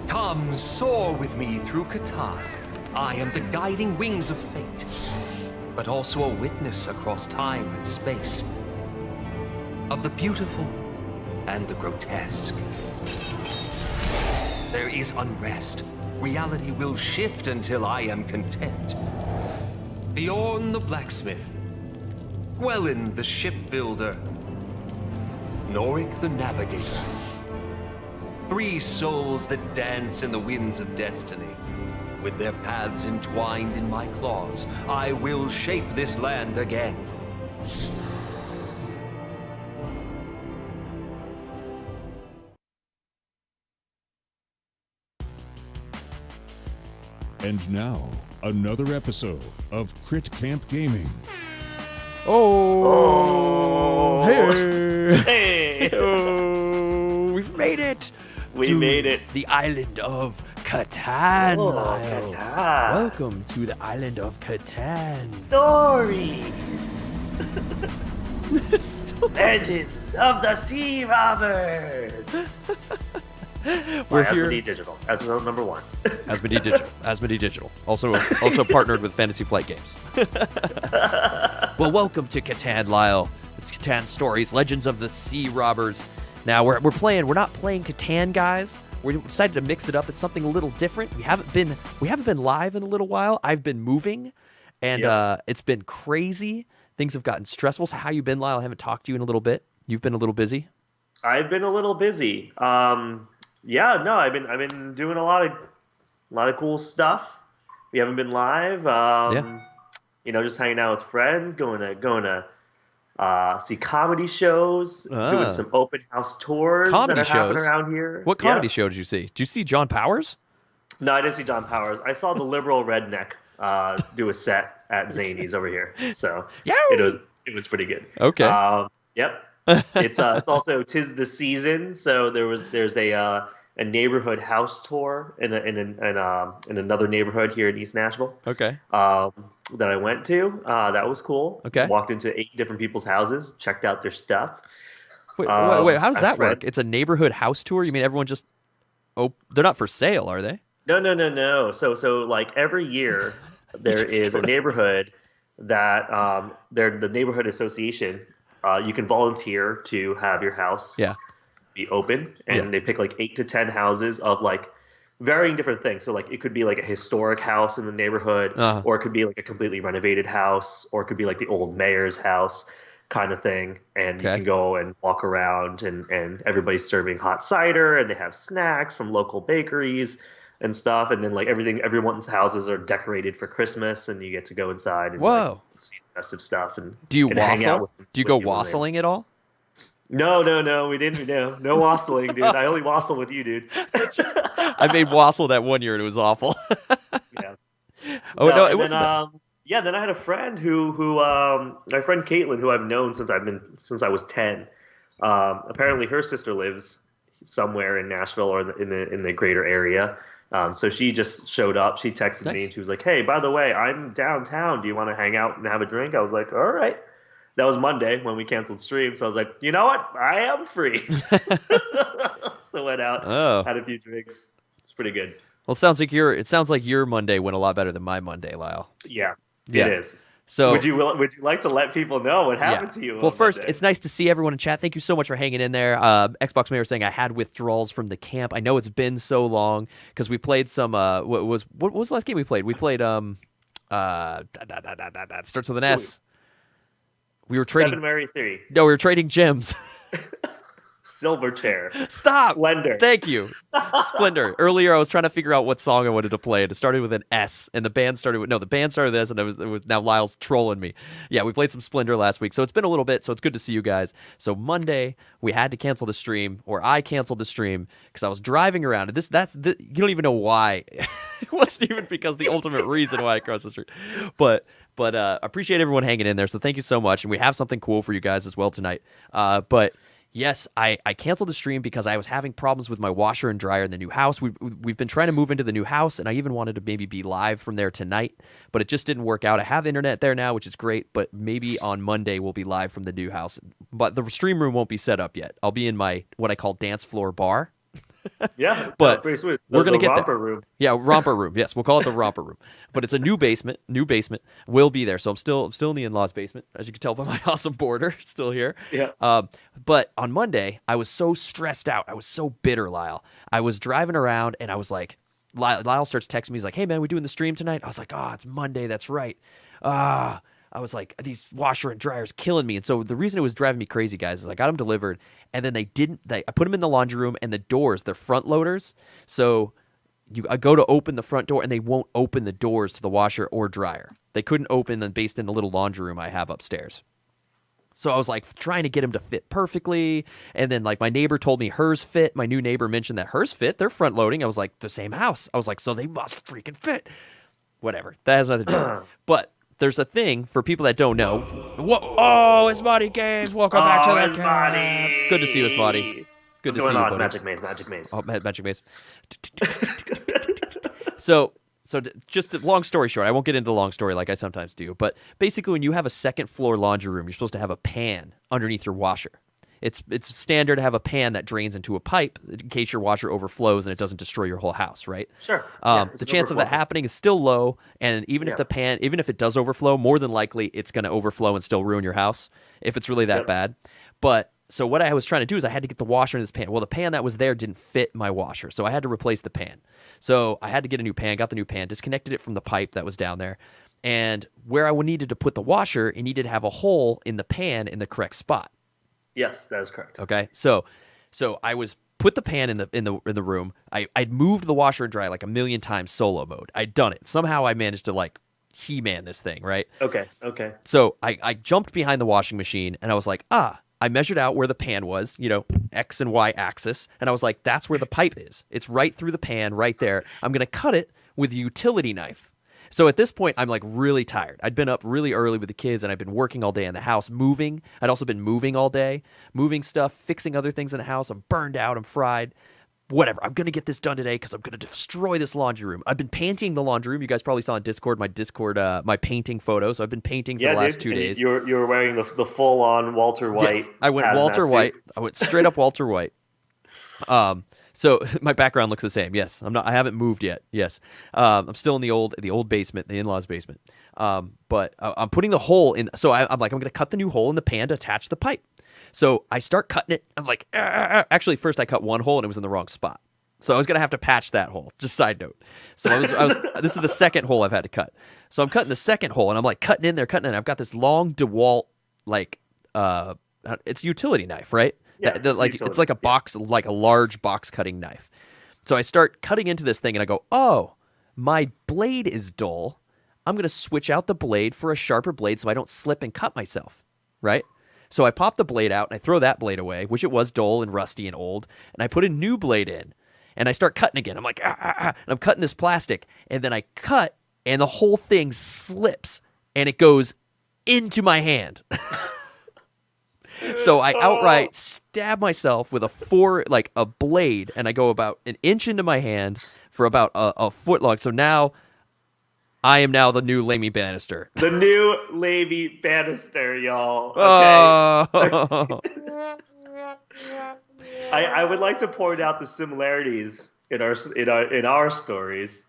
Come soar with me through Catan. I am the guiding wings of fate, but also a witness across time and space of the beautiful and the grotesque. There is unrest. Reality will shift until I am content. Bjorn the blacksmith, Gwelin the shipbuilder, Norik the navigator. 3 souls that dance in the winds of destiny. With their paths entwined in my claws, I will shape this land again. And now, another episode of Crit Camp Gaming. Oh, Hey! hey! Oh, we've made it! We made it. The island of Catan, Oh, Lyle. Catan. Welcome to the island of Catan. Stories! Stop. Legends of the Sea Robbers! We're By here. Asmodee Digital, episode number 1. Asmodee Digital. Also partnered with Fantasy Flight Games. Well, welcome to Catan, Lyle. It's Catan Stories, Legends of the Sea Robbers. Now we're not playing Catan, guys. We decided to mix it up. It's something a little different. We haven't been live in a little while. I've been moving, and it's been crazy. Things have gotten stressful. So how you been, Lyle? I haven't talked to you in a little bit. You've been a little busy. I've been a little busy. I've been doing a lot of cool stuff. We haven't been live. Just hanging out with friends, going to see comedy shows, doing some open house tours Comedy that are happening shows? around here. What comedy show did you see? Did you see John Powers? No, I didn't see John Powers. I saw the liberal redneck do a set at Zany's over here, so it was pretty good. Okay. Yep. It's also 'tis the season, so there's a neighborhood house tour in another neighborhood here in East Nashville. Okay. That I went to. That was cool. Okay. Walked into 8 different people's houses, checked out their stuff. Wait, how does that read- work? It's a neighborhood house tour? You mean everyone just... Oh, they're not for sale, are they? No. So like every year there is a neighborhood that they're the neighborhood association. You can volunteer to have your house be open, and they pick like 8 to 10 houses of like varying different things. So like it could be like a historic house in the neighborhood, or it could be like a completely renovated house, or it could be like the old mayor's house kind of thing. And you can go and walk around, and everybody's serving hot cider, and they have snacks from local bakeries and stuff. And then like everyone's houses are decorated for Christmas, and you get to go inside and like, see festive stuff. And do you hang out wassail? with Do you go your roommate. wassailing at all? No, we didn't. No wassailing, dude. I only wassail with you, dude. I made wassail that one year and it was awful. Yeah. It wasn't. Then I had a friend who my friend Caitlin, who I've known since I was 10. Apparently her sister lives somewhere in Nashville or in the greater area. So she just showed up. She texted me and she was like, "Hey, by the way, I'm downtown. Do you want to hang out and have a drink?" I was like, "All right." That was Monday when we canceled stream, so I was like, "You know what? I am free." So went out, had a few drinks. It's pretty good. Well, it sounds like your Monday went a lot better than my Monday, Lyle. Yeah. It is. So would you like to let people know what happened to you? Well, first, Monday? it's nice to see everyone in chat. Thank you so much for hanging in there. Xbox Mayor saying I had withdrawals from the camp. I know it's been so long because we played some. What was the last game we played? We played that starts with an S. We were trading. 7 Mary 3. No, we were trading gems. Silverchair. Stop. Splendor. Thank you. Splendor. Earlier, I was trying to figure out what song I wanted to play, and it started with an S, and the band started with this, and it was now Lyle's trolling me. Yeah, we played some Splendor last week, so it's been a little bit, so it's good to see you guys. So Monday, we had to cancel the stream, or I canceled the stream, because I was driving around, and you don't even know why. It wasn't even because the ultimate reason why I crossed the street. But appreciate everyone hanging in there, so thank you so much, and we have something cool for you guys as well tonight. But yes, I canceled the stream because I was having problems with my washer and dryer in the new house. We've been trying to move into the new house, and I even wanted to maybe be live from there tonight, but it just didn't work out. I have internet there now, which is great, but maybe on Monday we'll be live from the new house. But the stream room won't be set up yet. I'll be in my what I call dance floor bar, Yeah, But pretty sweet. we're gonna the get romper there. room. Yeah, romper room. Yes, we'll call it the romper room. But it's a new basement. New basement will be there. So I'm still in the in-laws basement, as you can tell by my awesome border, still here. Yeah. But on Monday, I was so stressed out. I was so bitter, Lyle. I was driving around and I was like, Lyle starts texting me. He's like, "Hey man, we doing the stream tonight?" I was like, "Oh, it's Monday. That's right." I was like, these washer and dryers killing me. And so the reason it was driving me crazy, guys, is I got them delivered, and then I put them in the laundry room, and the doors, they're front loaders. So I go to open the front door, and they won't open the doors to the washer or dryer. They couldn't open them based in the little laundry room I have upstairs. So I was like trying to get them to fit perfectly. And then like my neighbor told me hers fit. My new neighbor mentioned that hers fit. They're front loading. I was like, the same house. I was like, so they must freaking fit. Whatever. That has nothing to do. But there's a thing for people that don't know. Oh, it's Marty Games. Welcome back to the camp. Good to see you, Ismati. Good to see you, buddy. Magic Maze. Oh, Magic Maze. So just a long story short, I won't get into the long story like I sometimes do, but basically when you have a second floor laundry room, you're supposed to have a pan underneath your washer. It's standard to have a pan that drains into a pipe in case your washer overflows and it doesn't destroy your whole house, right? Sure. The chance of that happening is still low, and even if it does overflow, more than likely it's going to overflow and still ruin your house if it's really that bad. But so what I was trying to do is I had to get the washer in this pan. Well, the pan that was there didn't fit my washer, so I had to replace the pan. So I had to get a new pan, got the new pan, disconnected it from the pipe that was down there, and where I needed to put the washer, it needed to have a hole in the pan in the correct spot. Yes, that is correct. Okay, so I was put the pan in the room. I'd moved the washer and dryer like a million times solo mode. I'd done it. Somehow I managed to like He-Man this thing, right? Okay. So I jumped behind the washing machine and I was like, I measured out where the pan was, X and Y axis, and I was like, that's where the pipe is. It's right through the pan, right there. I'm gonna cut it with a utility knife. So at this point, I'm like really tired. I'd been up really early with the kids, and I'd been working all day in the house, moving. I'd also been moving all day, moving stuff, fixing other things in the house. I'm burned out. I'm fried. Whatever. I'm going to get this done today because I'm going to destroy this laundry room. I've been painting the laundry room. You guys probably saw on Discord, my painting photos. So I've been painting for the last 2 days. You were wearing the full-on Walter White. Yes, I went Walter White. I went straight up Walter White. So my background looks the same. Yes, I haven't moved yet. Yes, I'm still in the old basement, the in-laws basement. But I'm putting the hole in. So I'm like, I'm gonna cut the new hole in the pan to attach the pipe. So I start cutting it. I'm like, actually, first I cut one hole and it was in the wrong spot. So I was gonna have to patch that hole. Just side note. So I was this is the second hole I've had to cut. So I'm cutting the second hole and I'm like cutting in there. I've got this long DeWalt it's a utility knife, right? Yeah, it's like a box, like a large box cutting knife. So I start cutting into this thing and I go, oh, my blade is dull. I'm going to switch out the blade for a sharper blade so I don't slip and cut myself, right? So I pop the blade out and I throw that blade away, which it was dull and rusty and old, and I put a new blade in and I start cutting again. I'm like, and I'm cutting this plastic, and then I cut and the whole thing slips and it goes into my hand. So I outright stab myself with a blade, and I go about an inch into my hand for about a foot long. So now I am now the new Lamey Bannister. The new Lamey Bannister, y'all. Okay. Oh. I would like to point out the similarities in our stories.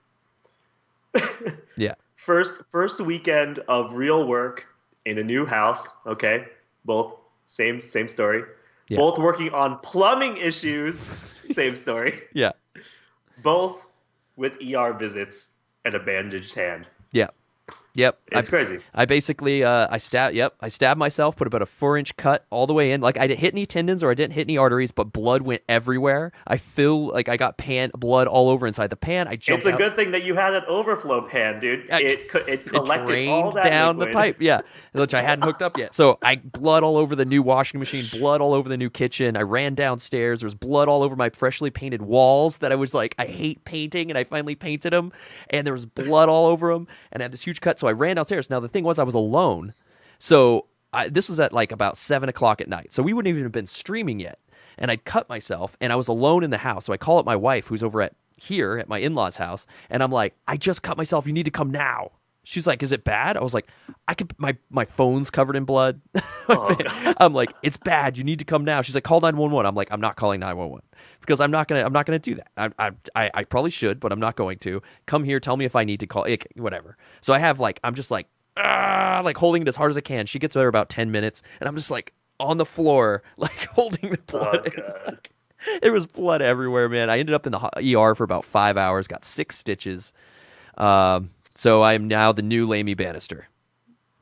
Yeah. First weekend of real work in a new house. Okay, both. Same story. Yeah. Both working on plumbing issues. Same story. Yeah. Both with ER visits and a bandaged hand. Yeah. Yep. It's crazy. I basically I stabbed myself, put about a 4-inch cut all the way in. Like I didn't hit any tendons or I didn't hit any arteries, but blood went everywhere. I feel like I got blood all over inside the pan. I jumped It's a good thing that you had an overflow pan, dude. It collected all that down liquid. The pipe. Yeah. Which I hadn't hooked up yet. So blood all over the new washing machine, blood all over the new kitchen. I ran downstairs. There was blood all over my freshly painted walls that I was like, I hate painting, and I finally painted them. And there was blood all over them, and I had this huge cut. So I ran downstairs. Now the thing was, I was alone. So this was at like about 7 o'clock at night. So we wouldn't even have been streaming yet. And I'd cut myself, and I was alone in the house. So I call up my wife, who's over at my in-laws' house, and I'm like, I just cut myself. You need to come now. She's like, is it bad? I was like, my phone's covered in blood. Oh, God. I'm like, it's bad. You need to come now. She's like, call 911. I'm like, I'm not calling 911 because I'm not gonna do that. I probably should, but I'm not going to. Come here, tell me if I need to call. Whatever. So I'm just like holding it as hard as I can. She gets there about 10 minutes, and I'm just like on the floor, like holding the blood. Oh, God. There was blood everywhere, man. I ended up in the ER for about 5 hours. Got 6 stitches. So I am now the new Lamey Bannister.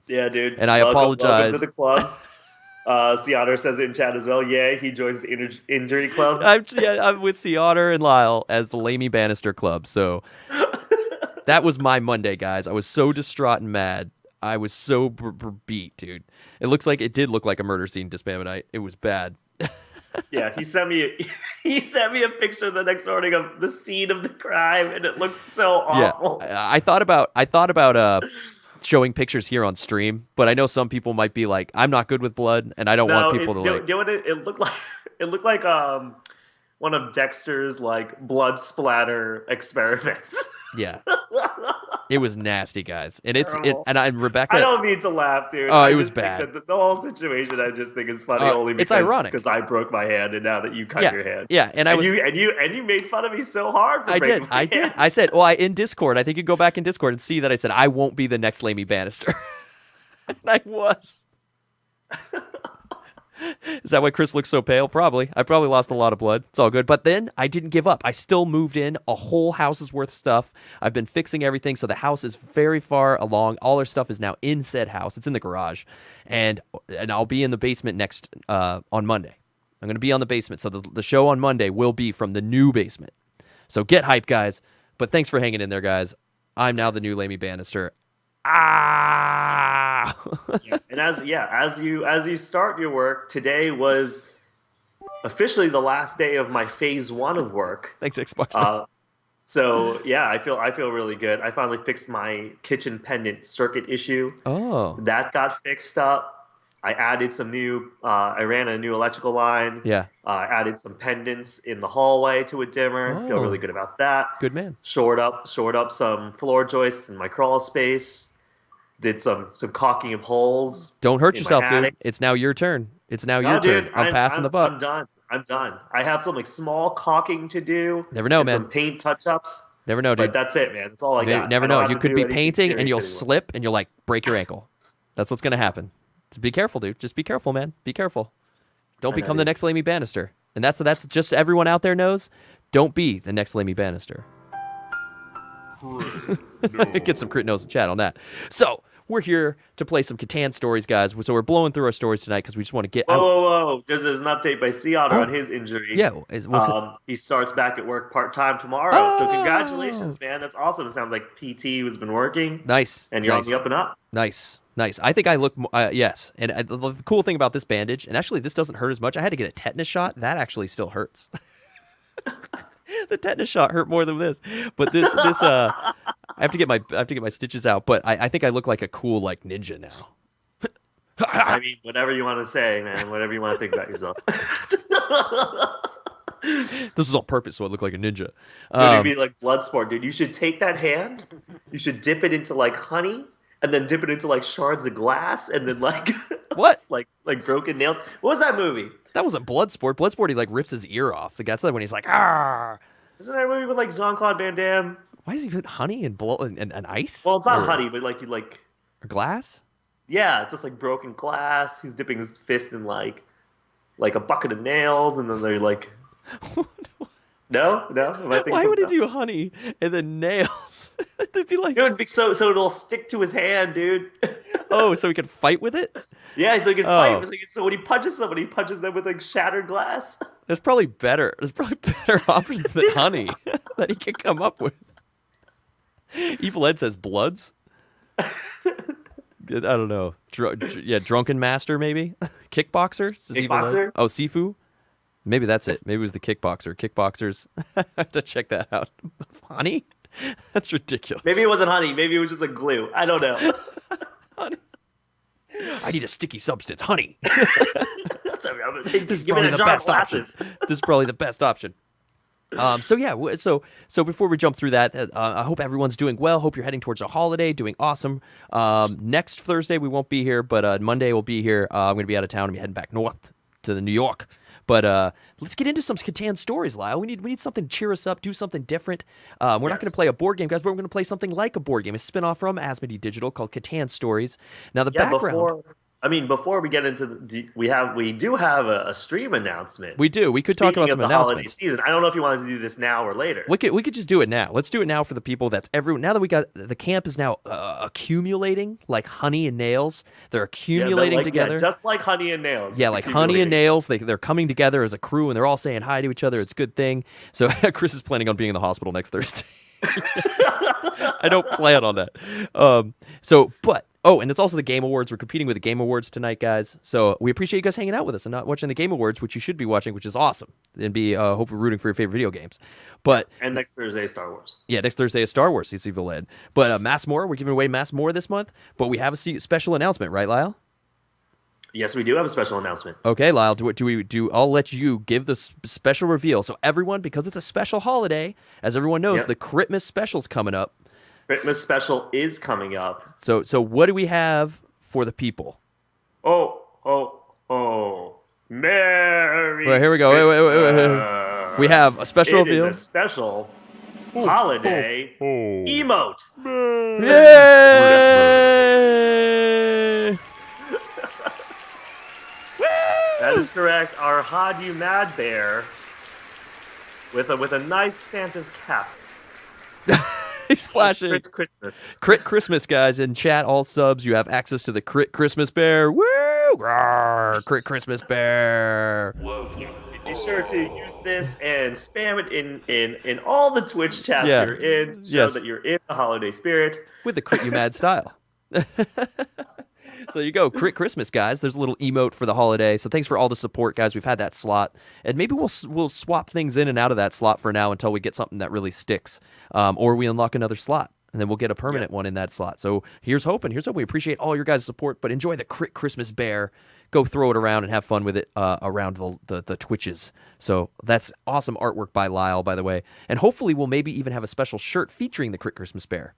Yeah, dude. And I apologize. Welcome to the club. Seatter says it in chat as well. Yeah, he joins the injury club. I'm with Seatter and Lyle as the Lamey Bannister Club. So that was my Monday, guys. I was so distraught and mad. I was so beat, dude. It did look like a murder scene to Spamonite. It was bad. Yeah, he sent me a picture the next morning of the scene of the crime, and it looks so awful. Yeah, I thought about showing pictures here on stream, but I know some people might be like, I'm not good with blood, and I don't want people to like. You know what it looked like? It looked like one of Dexter's like blood splatter experiments. Yeah. It was nasty, guys. And Rebecca. I don't mean to laugh, dude. Oh, it was bad. The whole situation, I just think is funny only because it's ironic because I broke my hand, and now that you cut your hand, yeah, and you made fun of me so hard. For I breaking did. my hand. I said, in Discord, I think you go back in Discord and see that I said I won't be the next Lamey Bannister, and I was. Is that why Chris looks so pale? Probably. I probably lost a lot of blood. It's all good. But then I didn't give up. I still moved in a whole house's worth of stuff. I've been fixing everything. So the house is very far along. All our stuff is now in said house. It's in the garage. And I'll be in the basement next on Monday. I'm going to be on the basement. So the show on Monday will be from the new basement. So get hyped, guys. But thanks for hanging in there, guys. I'm now the new Lamey Bannister. And as you start your work, today was officially the last day of my phase 1 of work. Thanks, Xbox. So yeah, I feel really good. I finally fixed my kitchen pendant circuit issue. Oh, that got fixed up. I added some new. I ran a new electrical line. Yeah. I added some pendants in the hallway to a dimmer. Feel really good about that. Good man. Shored up some floor joists in my crawl space. Did some caulking of holes. Don't hurt yourself, dude. It's now your turn. Your turn. I'm passing the buck. I'm done. I have some like small caulking to do. Never know, man. Some paint touch-ups. Never know, dude. But that's it, man. That's all I got. Never know. You could be painting and you'll slip and you'll like break your ankle. That's what's gonna happen. So be careful, dude. Just be careful, man. Be careful. Don't become the next Lamey Bannister. And that's just everyone out there knows. Don't be the next Lamey Bannister. Get some crit nose in chat on that. So we're here to play some Catan Stories, guys. So we're blowing through our stories tonight because we just want to get out. Whoa. There's an update by Seatter on his injury. Yeah. He starts back at work part-time tomorrow. So congratulations, man. That's awesome. It sounds like PT has been working. Nice. And you're on the up and up. Nice. I think I look, yes. And the cool thing about this bandage, and actually this doesn't hurt as much. I had to get a tetanus shot. That actually still hurts. The tetanus shot hurt more than this. But this I have to get my stitches out. But I think I look like a cool like ninja now. I mean, whatever you want to say, man. Whatever you want to think about yourself. This is on purpose, so I look like a ninja. Dude, it'd be like Bloodsport, dude. You should take that hand. You should dip it into like honey. And then dip it into like shards of glass, and then like what? like broken nails. What was that movie? That wasn't Bloodsport. Bloodsport, he like rips his ear off. The guy's like when he's like, ah. Isn't that a movie with like Jean-Claude Van Damme? Why is he put honey and ice? Well, it's not honey, but like or glass. Yeah, it's just like broken glass. He's dipping his fist in like a bucket of nails, and then they're like. No. Why would he do honey and then nails? They'd be like, dude, so it'll stick to his hand, dude. Oh, so he can fight with it? Yeah, so he can fight. So when he punches somebody, he punches them with like shattered glass. There's probably better options than honey that he can come up with. Evil Ed says bloods. I don't know. Drunken Master maybe. Kickboxer. Kickboxer. Oh, Sifu. Maybe that's it. Maybe it was the Kickboxer. Kickboxers. I have to check that out. Honey? That's ridiculous. Maybe it wasn't honey. Maybe it was just a glue. I don't know. Honey. I need a sticky substance. Honey. This is probably the best option. This is probably the best option. So before we jump through that, I hope everyone's doing well. Hope you're heading towards a holiday, doing awesome. Next Thursday we won't be here, but Monday we'll be here. I'm going to be out of town. I'm heading back north to the New York. But let's get into some Catan stories, Lyle. We need something to cheer us up, do something different. We're not going to play a board game, guys, but we're going to play something like a board game, a spinoff from Asmodee Digital called Catan Stories. Now the background. Before we get into we do have a stream announcement. We do. We could talk about some announcements. Season. I don't know if you wanted to do this now or later. We could just do it now. Let's do it now for the people. Now that we got the camp is now accumulating like honey and nails. They're accumulating together, just like honey and nails. Yeah, like honey and nails. They're coming together as a crew and they're all saying hi to each other. It's a good thing. So Chris is planning on being in the hospital next Thursday. I don't plan on that. And it's also the Game Awards. We're competing with the Game Awards tonight, guys. So we appreciate you guys hanging out with us and not watching the Game Awards, which you should be watching, which is awesome. And be hopefully rooting for your favorite video games. And next Thursday is Star Wars. Yeah, next Thursday is Star Wars, CC Valed. But Mass More, we're giving away Mass More this month. But we have a special announcement, right, Lyle? Yes, we do have a special announcement. Okay, Lyle, I'll let you give the special reveal. So everyone, because it's a special holiday, as everyone knows, the Christmas special's coming up. Christmas special is coming up. So what do we have for the people? Merry Well, here we go. Wait. We have a special reveal. It is a special holiday emote. Yay! That is correct. Our Hadu Mad Bear with a nice Santa's cap. He's flashing. Crit Christmas. Crit Christmas, guys. In chat, all subs, you have access to the Crit Christmas Bear. Woo! Rawr, Crit Christmas Bear. Be sure to use this and spam it in all the Twitch chats you're in. Show that you're in the holiday spirit. With the Crit You Mad style. So you go, Crit Christmas, guys. There's a little emote for the holiday. So thanks for all the support, guys. We've had that slot, and maybe we'll swap things in and out of that slot for now until we get something that really sticks, or we unlock another slot, and then we'll get a permanent one in that slot. So here's hoping. We appreciate all your guys' support, but enjoy the Crit Christmas Bear. Go throw it around and have fun with it around the Twitches. So that's awesome artwork by Lyle, by the way, and hopefully we'll maybe even have a special shirt featuring the Crit Christmas Bear.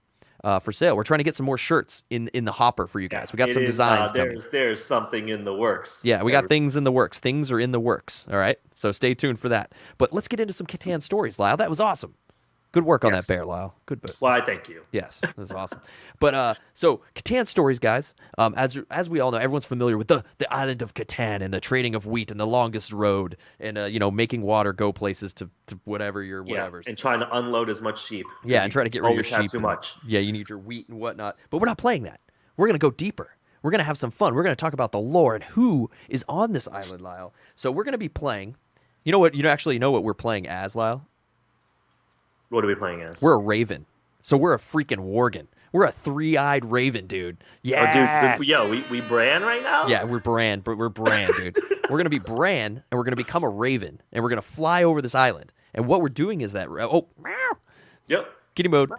For sale. We're trying to get some more shirts in the hopper for you guys. We got some designs coming. There's something in the works. Yeah, we got things in the works. Things are in the works. All right, so stay tuned for that. But let's get into some Catan stories, Lyle. That was awesome. Good work on that bear, Lyle. Good. Well, I thank you. Yes, that was awesome. But so Catan stories, guys. As we all know, everyone's familiar with the island of Catan and the trading of wheat and the longest road and making water go places to whatever your whatever's. And trying to unload as much sheep. Yeah, and try to get rid of your sheep. Too much. Yeah, you need your wheat and whatnot. But we're not playing that. We're gonna go deeper. We're gonna have some fun. We're gonna talk about the lore and who is on this island, Lyle. So we're gonna be playing. You know what? You actually know what we're playing as, Lyle? What are we playing as? We're a raven. So we're a freaking worgen. We're a three-eyed raven, dude. Yeah. Oh, dude, we Bran right now? Yeah, we're Bran, dude. We're going to be Bran, and we're going to become a raven, and we're going to fly over this island. And what we're doing is that... Oh, meow. Yep. Kitty mode.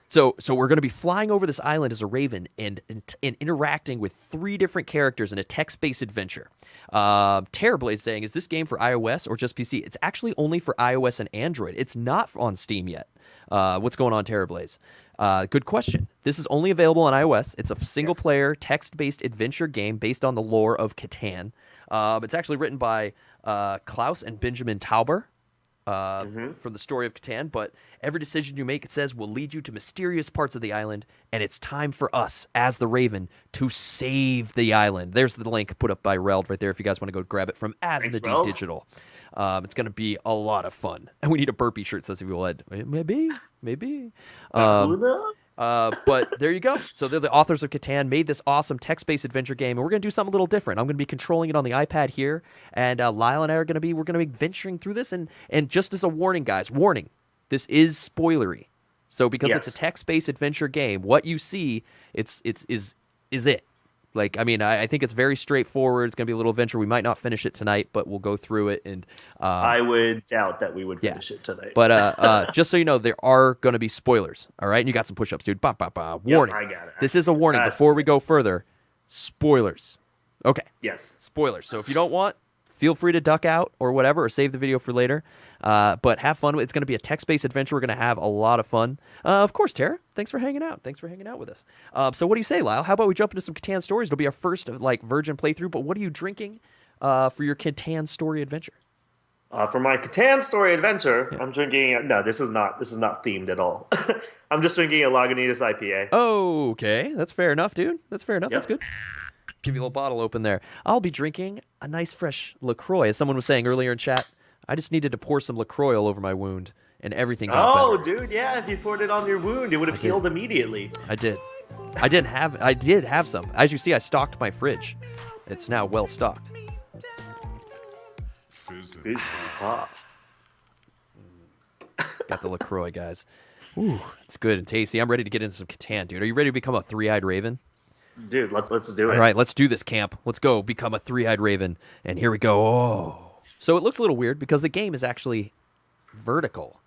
So we're going to be flying over this island as a raven and interacting with three different characters in a text-based adventure. Terrorblaze saying, is this game for iOS or just PC? It's actually only for iOS and Android. It's not on Steam yet. What's going on, Terrorblaze? Good question. This is only available on iOS. It's a single-player, text-based adventure game based on the lore of Catan. It's actually written by Klaus and Benjamin Tauber. From the story of Catan, but every decision you make, it says, will lead you to mysterious parts of the island, and it's time for us, as the Raven, to save the island. There's the link put up by Reld right there if you guys want to go grab it from Asmodee Digital. It's going to be a lot of fun. And we need a burpee shirt, says if you will. Maybe. But there you go. So they're the authors of Catan, made this awesome text-based adventure game, and we're going to do something a little different. I'm going to be controlling it on the iPad here, and Lyle and I we're going to be venturing through this, and just as a warning, guys, this is spoilery. So because it's a text-based adventure game, what you see, is it. Like, I mean, I think it's very straightforward. It's going to be a little adventure. We might not finish it tonight, but we'll go through it. And I would doubt that we would finish it tonight. But just so you know, there are going to be spoilers. All right? And you got some push-ups, dude. Warning. I got it. This is a warning. Before we go further, spoilers. Okay. Yes. Spoilers. So if you don't want, feel free to duck out or whatever, or save the video for later. But have fun. It's going to be a text-based adventure. We're going to have a lot of fun. Of course, Tara, thanks for hanging out. Thanks for hanging out with us. So what do you say, Lyle? How about we jump into some Catan stories? It'll be our first virgin playthrough. But what are you drinking for your Catan story adventure? For my Catan story adventure, I'm drinking. No, this is not themed at all. I'm just drinking a Lagunitas IPA. Okay, that's fair enough, dude. That's fair enough. Yep. That's good. Give you a little bottle open there. I'll be drinking a nice fresh LaCroix. As someone was saying earlier in chat, I just needed to pour some LaCroix all over my wound, and everything got better. Oh, dude, yeah. If you poured it on your wound, it would have healed immediately. I did. I did have some. As you see, I stocked my fridge. It's now well stocked. Fizzy pop. Got the LaCroix, guys. Ooh, it's good and tasty. I'm ready to get into some Catan, dude. Are you ready to become a three-eyed raven? Dude, let's do it. All right, let's do this, camp. Let's go become a three-eyed raven. And here we go. Oh. So it looks a little weird because the game is actually vertical.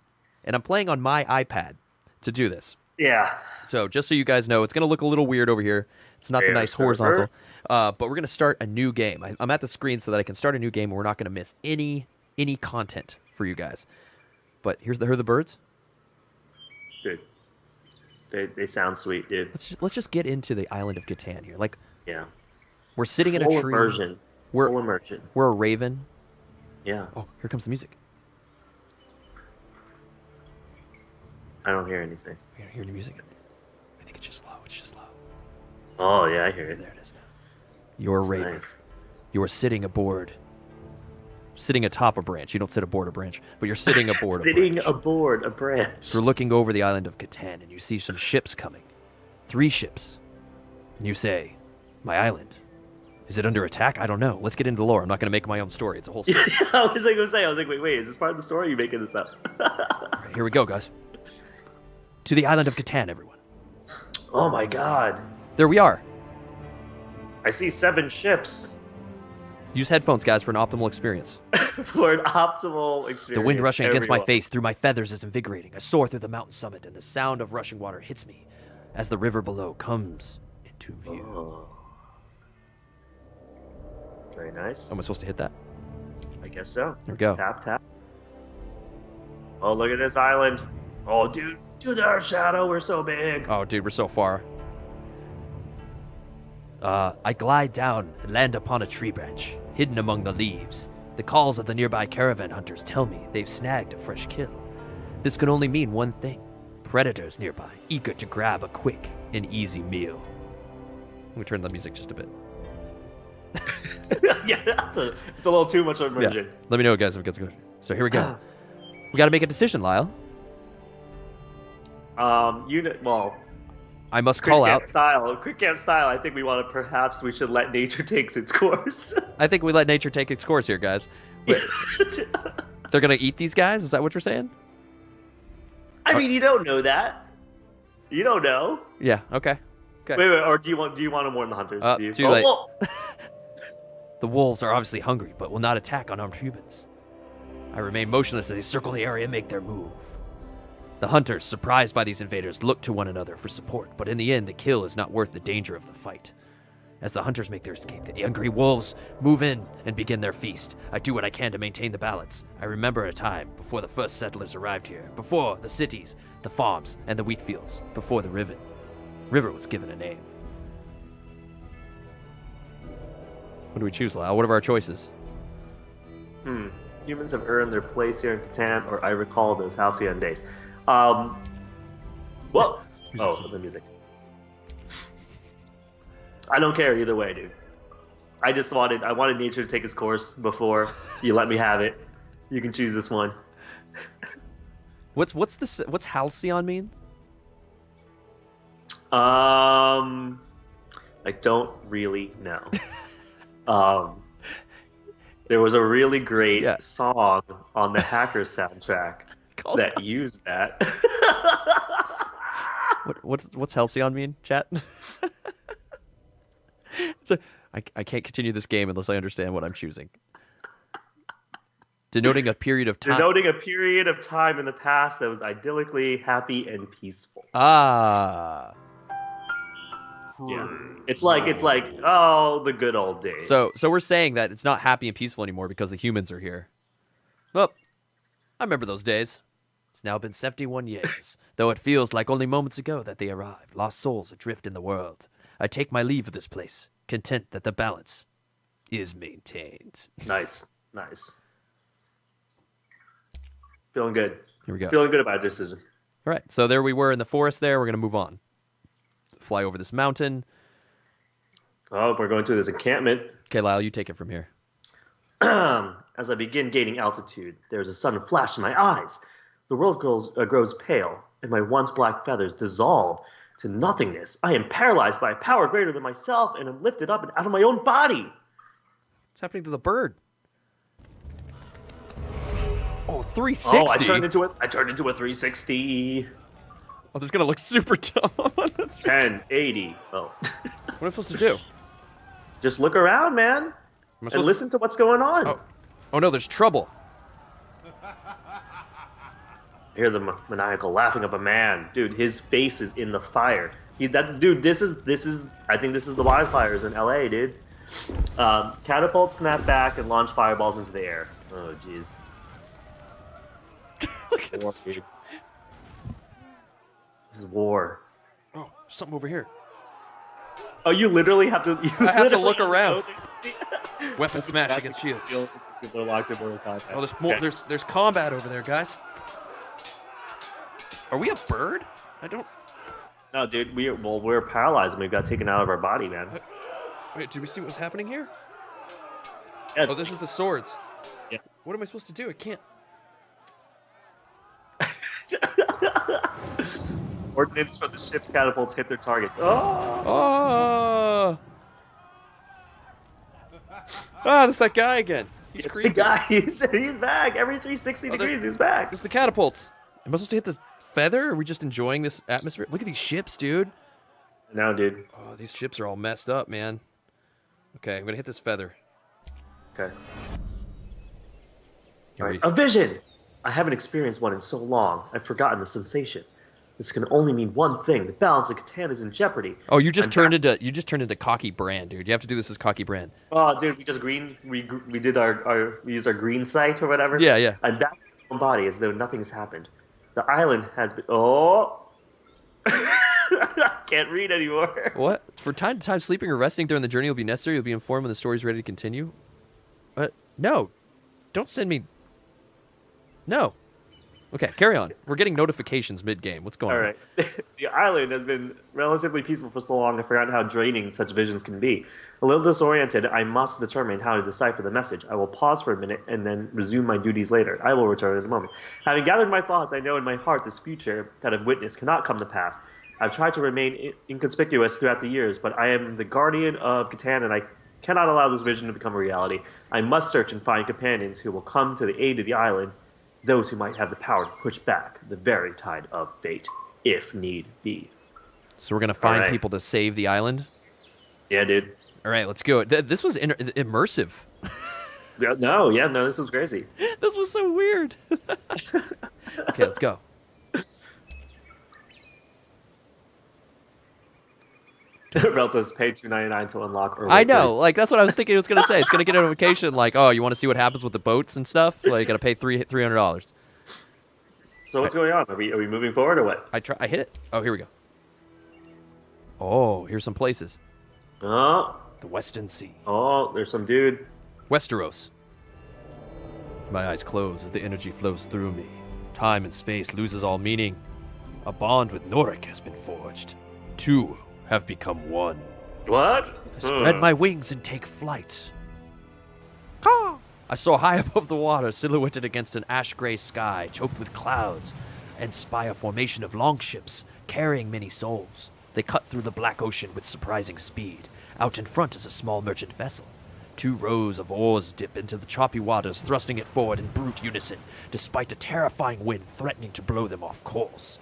And I'm playing on my iPad to do this. Yeah. So just so you guys know, it's going to look a little weird over here. It's not the nice horizontal. But we're going to start a new game. I'm at the screen so that I can start a new game and we're not going to miss any content for you guys. But here's the birds. Dude. They sound sweet, dude. Let's just get into the island of Catan here. Yeah. We're sitting in a tree. Full immersion. We're a raven. Yeah. Oh, here comes the music. I don't hear anything. You hear the music? I think it's just low. It's just low. Oh, yeah, I hear it. There it is now. You're a raven. Nice. You are sitting atop a branch. You don't sit aboard a branch, but you're sitting aboard a branch. Sitting aboard a branch. You're looking over the island of Catan, and you see some ships coming. 3 ships. And you say, my island. Is it under attack? I don't know. Let's get into the lore. I'm not going to make my own story. It's a whole story. I was going to say, wait, is this part of the story or are you making this up? All right, here we go, guys. To the island of Catan, everyone. Oh my god. There we are. I see 7 ships. Use headphones, guys, for an optimal experience. For an optimal experience. The wind rushing against my face through my feathers is invigorating. I soar through the mountain summit, and the sound of rushing water hits me as the river below comes into view. Oh. Very nice. Am I supposed to hit that? I guess so. There we go. Tap, tap. Oh, look at this island. Oh, dude, our shadow. We're so big. Oh, dude, we're so far. I glide down and land upon a tree branch, hidden among the leaves. The calls of the nearby caravan hunters tell me they've snagged a fresh kill. This can only mean one thing. Predators nearby, eager to grab a quick and easy meal. Let me turn the music just a bit. Yeah, it's a little too much immersion. Yeah. Let me know, guys, if it gets good. So here we go. We got to make a decision, Lyle. I must call out. Quick camp style. I think we should let nature take its course. I think we let nature take its course here, guys. Wait, they're gonna eat these guys? Is that what you're saying? I mean, you don't know that. You don't know. Yeah. Okay. Wait. Or do you want to warn the hunters? Too late. The wolves are obviously hungry, but will not attack unarmed humans. I remain motionless as they circle the area and make their move. The hunters, surprised by these invaders, look to one another for support, but in the end, the kill is not worth the danger of the fight. As the hunters make their escape, the angry wolves move in and begin their feast. I do what I can to maintain the balance. I remember a time before the first settlers arrived here, before the cities, the farms, and the wheat fields, before the river was given a name. What do we choose, Lyle? What are our choices? Humans have earned their place here in Catan, or I recall those halcyon days. Whoa! Oh, the music. I don't care either way, dude. I wanted nature to take its course before you let me have it. You can choose this one. What's halcyon mean? I don't really know. There was a really great song on the Hacker soundtrack that used that. What's halcyon mean, chat? I can't continue this game unless I understand what I'm choosing. Denoting a period of time. Denoting a period of time in the past that was idyllically happy and peaceful. Ah. Yeah. It's like oh, the good old days. So we're saying that it's not happy and peaceful anymore because the humans are here. Well, I remember those days. It's now been 71 years, though it feels like only moments ago that they arrived, lost souls adrift in the world. I take my leave of this place, content that the balance is maintained. Nice. Feeling good. Here we go. Feeling good about a decision. All right, so there we were in the forest there. We're going to move on. Fly over this mountain. Oh, we're going to this encampment. Okay, Lyle, you take it from here. As I begin gaining altitude, there is a sudden flash in my eyes. The world grows pale, and my once black feathers dissolve to nothingness. I am paralyzed by a power greater than myself, and am lifted up and out of my own body. What's happening to the bird? Oh, 360. Oh, I turned into a 360. Oh, this is going to look super dumb. 1080. Oh. What am I supposed to do? Just look around, man, and listen to what's going on. Oh no, there's trouble. I hear the maniacal laughing of a man. Dude, his face is in the fire. This is I think this is the wildfires in LA, dude. Catapults snap back and launch fireballs into the air. Oh, jeez. Look at this. This is war. Oh, something over here. Oh, you literally have to. I have to look around. Weapon smash against shields. People are locked in Mortal Kombat. Oh, there's more. Okay. There's combat over there, guys. Are we a bird? I don't. No, dude. We're paralyzed and we've got taken out of our body, man. Wait, did we see what was happening here? Yeah. Oh, this is the swords. Yeah. What am I supposed to do? I can't. Ordnance from the ship's catapults hit their targets. Oh! Oh! Ah, that's that guy again. He's It's creepy. the guy. He's back. Every 360 degrees, he's back. It's the catapults. Am I supposed to hit this feather? Or are we just enjoying this atmosphere? Look at these ships, dude. No, dude. Oh, these ships are all messed up, man. Okay, I'm gonna hit this feather. Okay. Here we- A vision! I haven't experienced one in so long. I've forgotten the sensation. This can only mean one thing. The balance of Catan is in jeopardy. Oh, you just turned into Cocky Brand, dude. You have to do this as Cocky Brand. Oh, dude, we used our green sight or whatever. Yeah, yeah. I'm back in my own body as though nothing's happened. The island has been. Oh. Can't read anymore. What? For time to time, sleeping or resting during the journey will be necessary. You'll be informed when the story's ready to continue. No. Don't send me. No. Okay, carry on. We're getting notifications mid-game. What's going on? All right. The island has been relatively peaceful for so long, I've forgotten how draining such visions can be. A little disoriented, I must determine how to decipher the message. I will pause for a minute and then resume my duties later. I will return in a moment. Having gathered my thoughts, I know in my heart this future that I've witnessed cannot come to pass. I've tried to remain inconspicuous throughout the years, but I am the guardian of Catan, and I cannot allow this vision to become a reality. I must search and find companions who will come to the aid of the island, those who might have the power to push back the very tide of fate, if need be. So we're going to find people to save the island? Yeah, dude. All right, let's go. This was immersive. No, this was crazy. This was so weird. Okay, let's go. Rel says pay $2.99 to unlock. Or I know, like that's what I was thinking it was gonna say. It's gonna get a notification like, oh, you want to see what happens with the boats and stuff? Like, you gotta pay $300. So what's going on? Are we moving forward or what? I hit it. Oh, here we go. Oh, here's some places. Oh, The Western Sea. oh, there's some dude. Westeros. My eyes close as the energy flows through me. Time and space loses all meaning. A bond with Norik has been forged. Two have become one. What? I spread my wings and take flight. Caw! I soar high above the water, silhouetted against an ash-gray sky, choked with clouds, and spy a formation of longships carrying many souls. They cut through the black ocean with surprising speed. Out in front is a small merchant vessel. Two rows of oars dip into the choppy waters, thrusting it forward in brute unison, despite a terrifying wind threatening to blow them off course.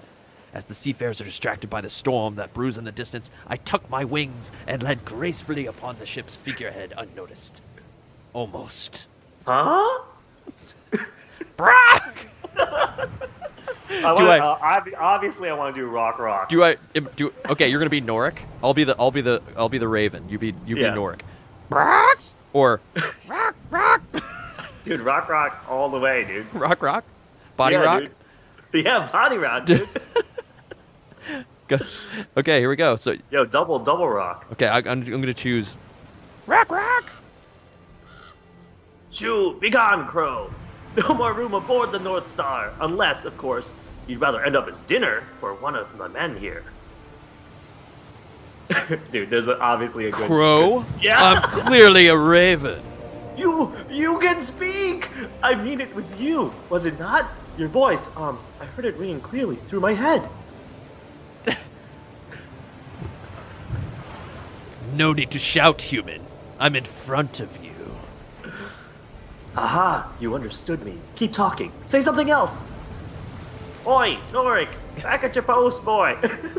As the seafarers are distracted by the storm that brews in the distance, I tuck my wings and land gracefully upon the ship's figurehead unnoticed. Almost. Huh? Brock! Obviously, I want to do rock. Okay, you're gonna be Norik. I'll be the Raven. You be Norik. Or rock. Dude, rock all the way, dude. Rock. Body rock. Dude. Yeah, body rock, dude. Okay, here we go. So double rock. Okay, I'm gonna choose rock. Shoo, be gone, Crow. No more room aboard the North Star, unless, of course, you'd rather end up as dinner for one of the men here. Dude, there's obviously a good... Crow? Yeah. I'm clearly a raven. You can speak! I mean, it was you, was it not? Your voice, I heard it ringing clearly through my head. No need to shout, human. I'm in front of you. Aha, you understood me. Keep talking. Say something else. Oi, Norik, back at your post, boy.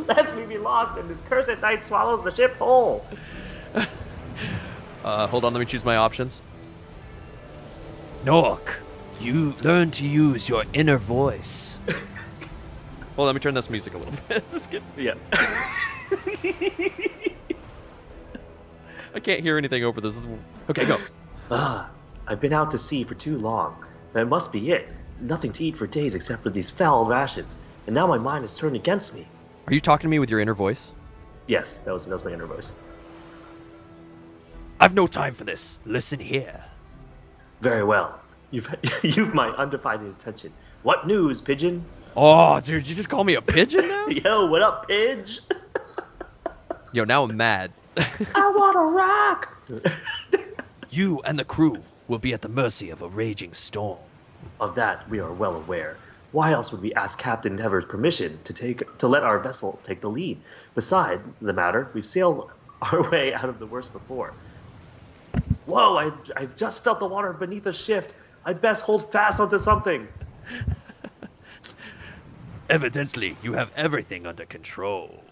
Lest we be lost and this cursed night swallows the ship whole. Hold on, let me choose my options. Nork, you learn to use your inner voice. Well, let me turn this music a little bit. This is good. Yeah. I can't hear anything over this. Okay, go. I've been out to sea for too long. That must be it. Nothing to eat for days except for these foul rations. And now my mind is turned against me. Are you talking to me with your inner voice? Yes, that was my inner voice. I've no time for this. Listen here. Very well. You've my undivided attention. What news, pigeon? Oh, dude, you just call me a pigeon now? Yo, what up, Pidge? Yo, now I'm mad. I want to rock! You and the crew will be at the mercy of a raging storm. Of that, we are well aware. Why else would we ask Captain Never's permission to let our vessel take the lead? Beside the matter, we've sailed our way out of the worst before. Whoa, I just felt the water beneath us shift. I'd best hold fast onto something. Evidently, you have everything under control.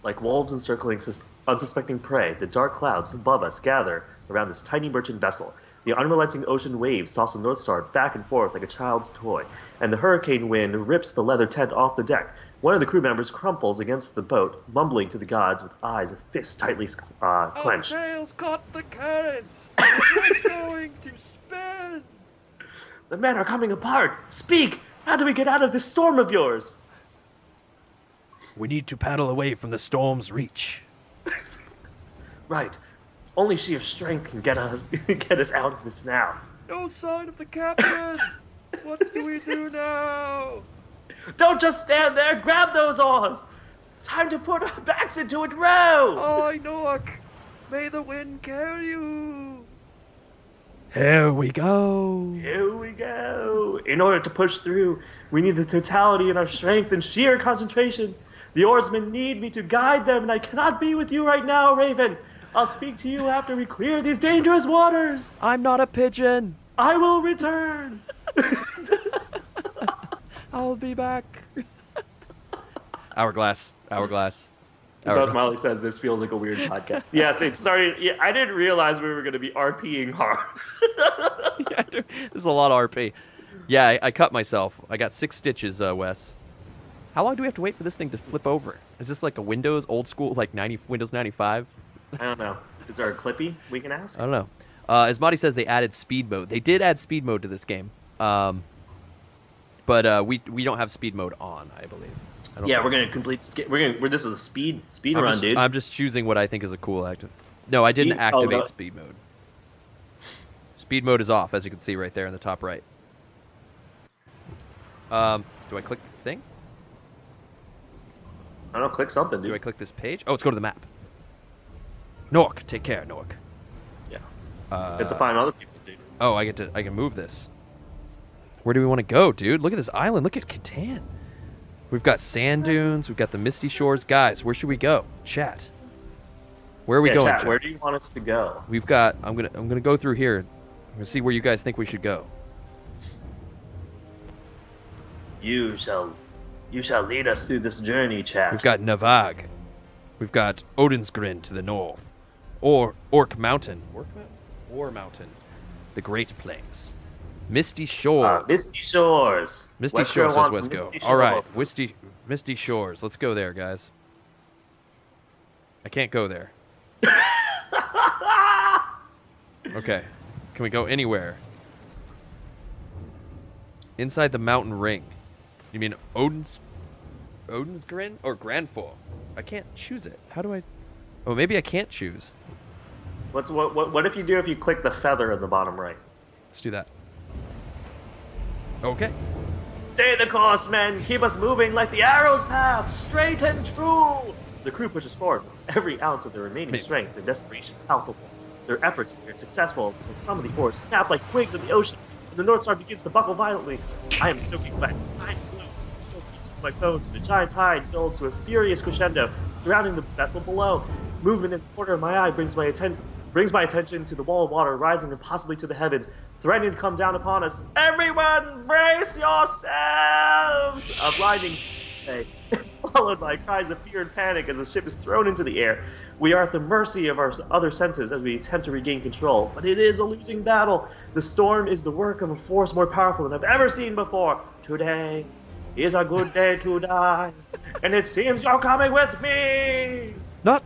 Like wolves encircling unsuspecting prey, the dark clouds above us gather around this tiny merchant vessel. The unrelenting ocean waves toss the North Star back and forth like a child's toy, and the hurricane wind rips the leather tent off the deck. One of the crew members crumples against the boat, mumbling to the gods with eyes and fists tightly clenched. Our sails caught the currents! We're going to spin! The men are coming apart! Speak! How do we get out of this storm of yours? We need to paddle away from the storm's reach. Right. Only sheer strength can get us out of this now. No sign of the captain! What do we do now? Don't just stand there! Grab those oars! Time to put our backs into it, row! Oh, Nook! May the wind carry you! Here we go! Here we go! In order to push through, we need the totality in our strength and sheer concentration. The oarsmen need me to guide them, and I cannot be with you right now, Raven. I'll speak to you after we clear these dangerous waters. I'm not a pigeon. I will return. I'll be back. Hourglass. Doug Miley says this feels like a weird podcast. Yes, it started. Yeah, I didn't realize we were going to be RPing hard. Yeah, this is a lot of RP. Yeah, I cut myself. I got 6 stitches, Wes. How long do we have to wait for this thing to flip over? Is this like a Windows old school, like Windows 95? I don't know. Is there a Clippy we can ask? I don't know. As Marty says, they added speed mode. They did add speed mode to this game, but we don't have speed mode on, I believe. We're gonna complete this game. This is a speed run, dude. I'm just choosing what I think is a cool active. No, I didn't activate speed mode. Speed mode is off, as you can see right there in the top right. Do I click the thing? I don't know, click something, dude. Do I click this page? Oh, let's go to the map. Nork, take care, Nork. Yeah. You have to find other people, dude. Oh, I can move this. Where do we want to go, dude? Look at this island. Look at Catan. We've got sand dunes. We've got the misty shores. Guys, where should we go? Chat. Where are we going? Chat, where do you want us to go? We've got. I'm gonna go through here. I'm gonna see where you guys think we should go. You shall lead us through this journey, chat. We've got Navag. We've got Odinsgrin to the north. Orc Mountain. Or Mountain. The Great Plains. Misty Shores. Misty Shores. Misty Shores says Wesco. All right, Misty Shores. Let's go there, guys. I can't go there. Okay. Can we go anywhere? Inside the mountain ring. You mean Odin's Grin or Granfor? I can't choose it. How do I? Oh, maybe I can't choose. What if you click the feather in the bottom right? Let's do that. Okay. Stay the course, men. Keep us moving like the arrow's path, straight and true. The crew pushes forward with every ounce of their remaining strength and desperation palpable. Their efforts appear successful until some of the oars snap like twigs in the ocean, and the North Star begins to buckle violently. I am soaking wet. Time slows. Chill seeps to my bones, and the giant tide builds to a furious crescendo, surrounding the vessel below. Movement in the corner of my eye brings my attention to the wall of water rising impossibly to the heavens, threatening to come down upon us. Everyone, brace yourselves! A blinding is followed by cries of fear and panic as the ship is thrown into the air. We are at the mercy of our other senses as we attempt to regain control, but it is a losing battle. The storm is the work of a force more powerful than I've ever seen before. Today is a good day to die, and it seems you're coming with me. No,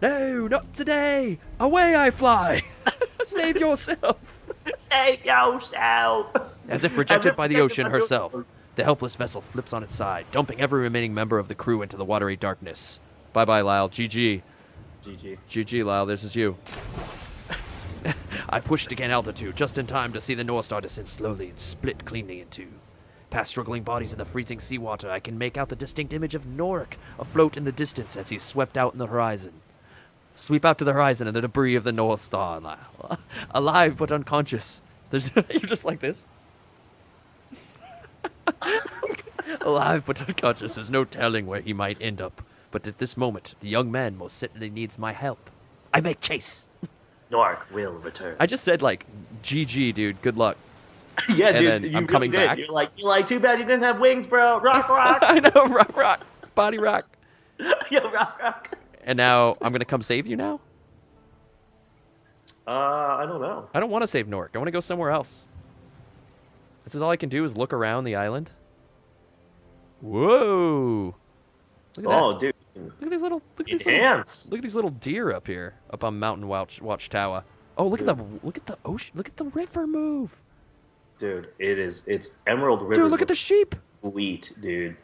not today. Away I fly. Save yourself. Save yourself. As if rejected by the ocean herself, the helpless vessel flips on its side, dumping every remaining member of the crew into the watery darkness. Bye-bye, Lyle. GG. GG, Lyle. This is you. I pushed to gain altitude, just in time to see the North Star descend slowly and split cleanly in two. Past struggling bodies in the freezing seawater, I can make out the distinct image of Norik afloat in the distance as he's swept out in the horizon. Sweep out to the horizon and the debris of the North Star, Lyle. Alive but unconscious. You're just like this. Alive but unconscious, there's no telling where he might end up. But at this moment, the young man most certainly needs my help. I make chase. Norik will return. I just said, like, GG, dude. Good luck. Yeah, and dude. I'm coming back. You're like, too bad you didn't have wings, bro. Rock. I know, rock. Body rock. Yeah, rock. And now I'm going to come save you now? I don't know. I don't want to save Norik. I want to go somewhere else. This is all I can do is look around the island. Whoa. Look at that. Dude. Look at these little look at these little deer up here, up on Mountain Watchtower. Oh, look at the ocean. Look at the river move. Dude, it's Emerald River. Dude, look at the sheep. Sweet, dude.